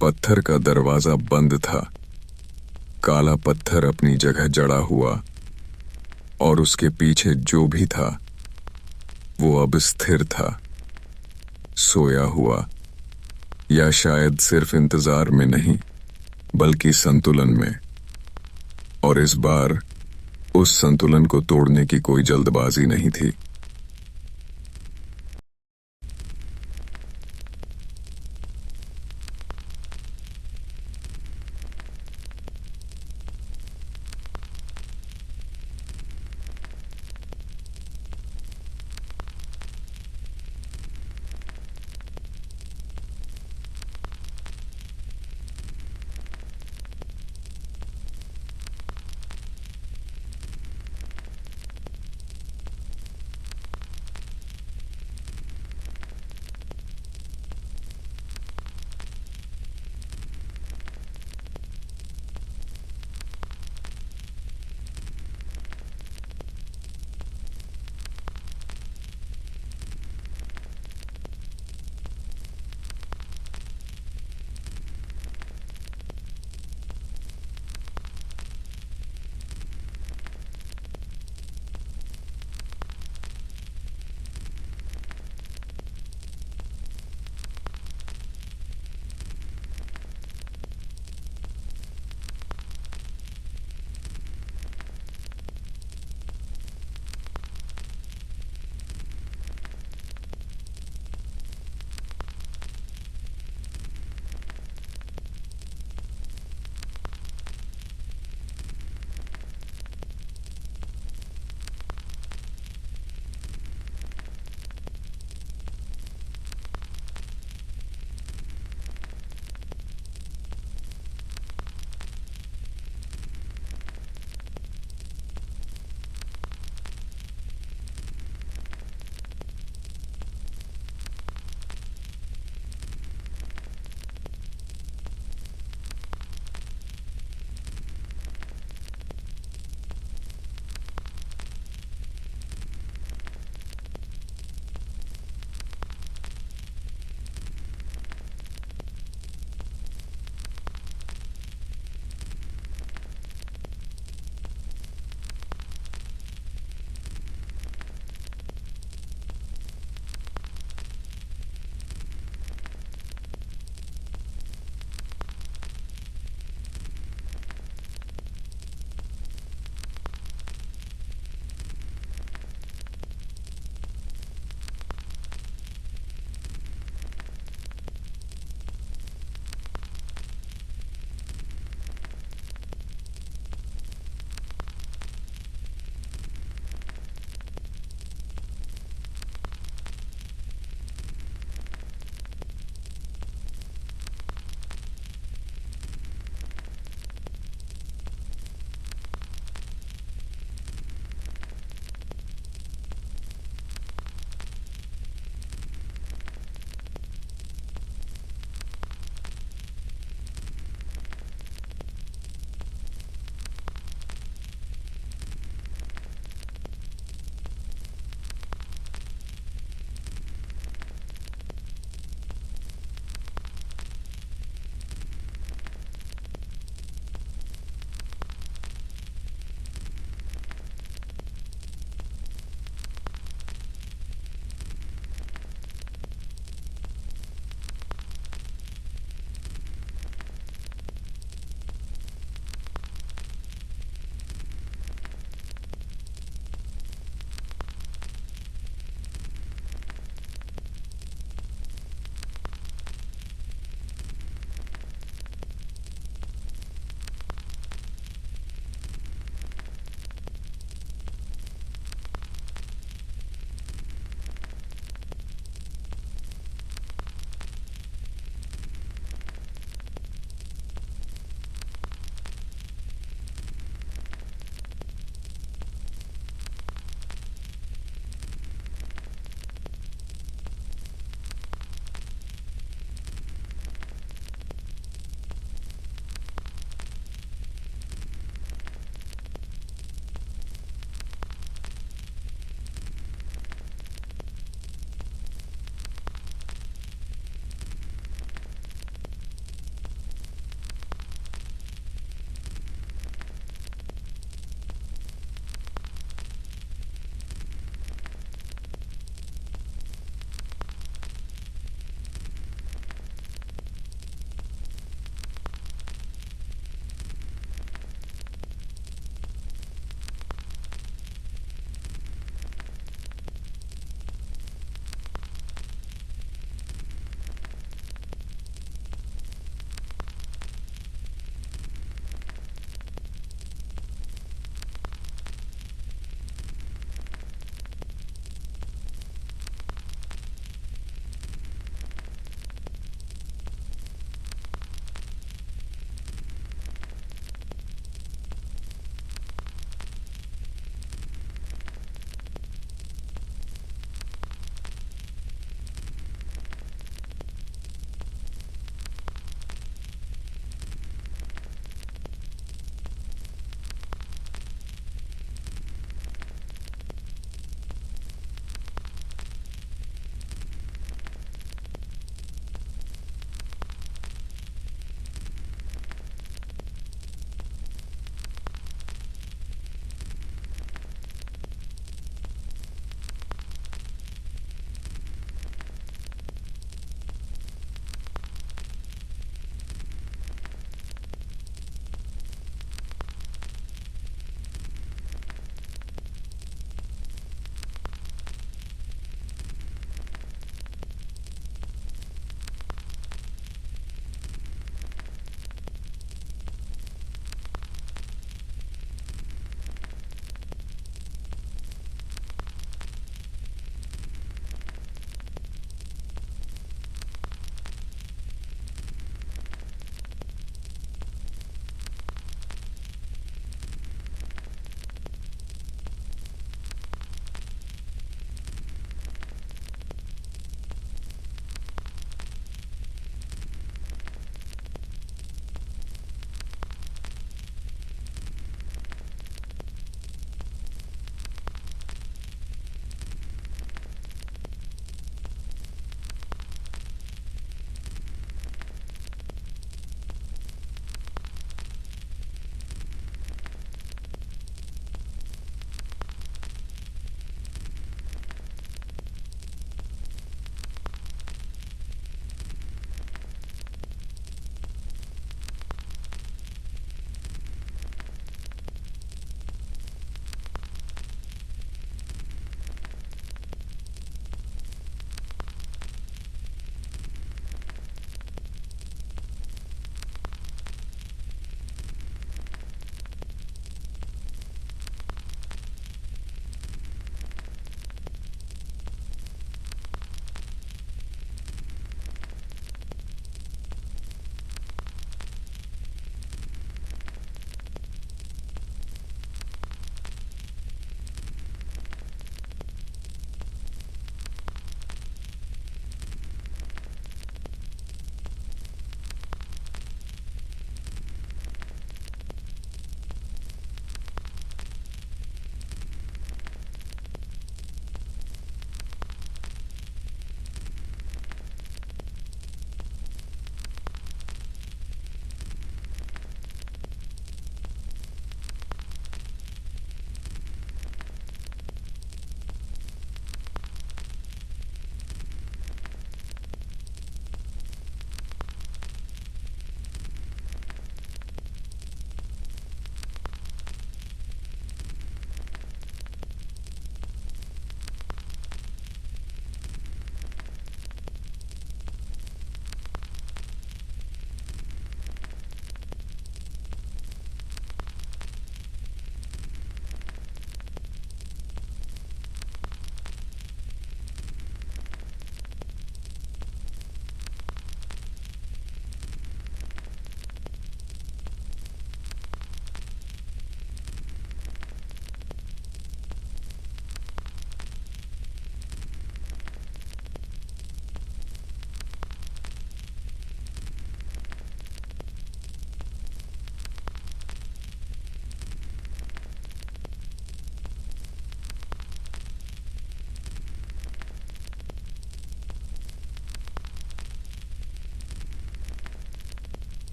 पत्थर का दरवाजा बंद था। काला पत्थर अपनी जगह जड़ा हुआ, और उसके पीछे जो भी था वो अब स्थिर था, सोया हुआ, या शायद सिर्फ इंतजार में नहीं बल्कि संतुलन में। और इस बार उस संतुलन को तोड़ने की कोई जल्दबाजी नहीं थी।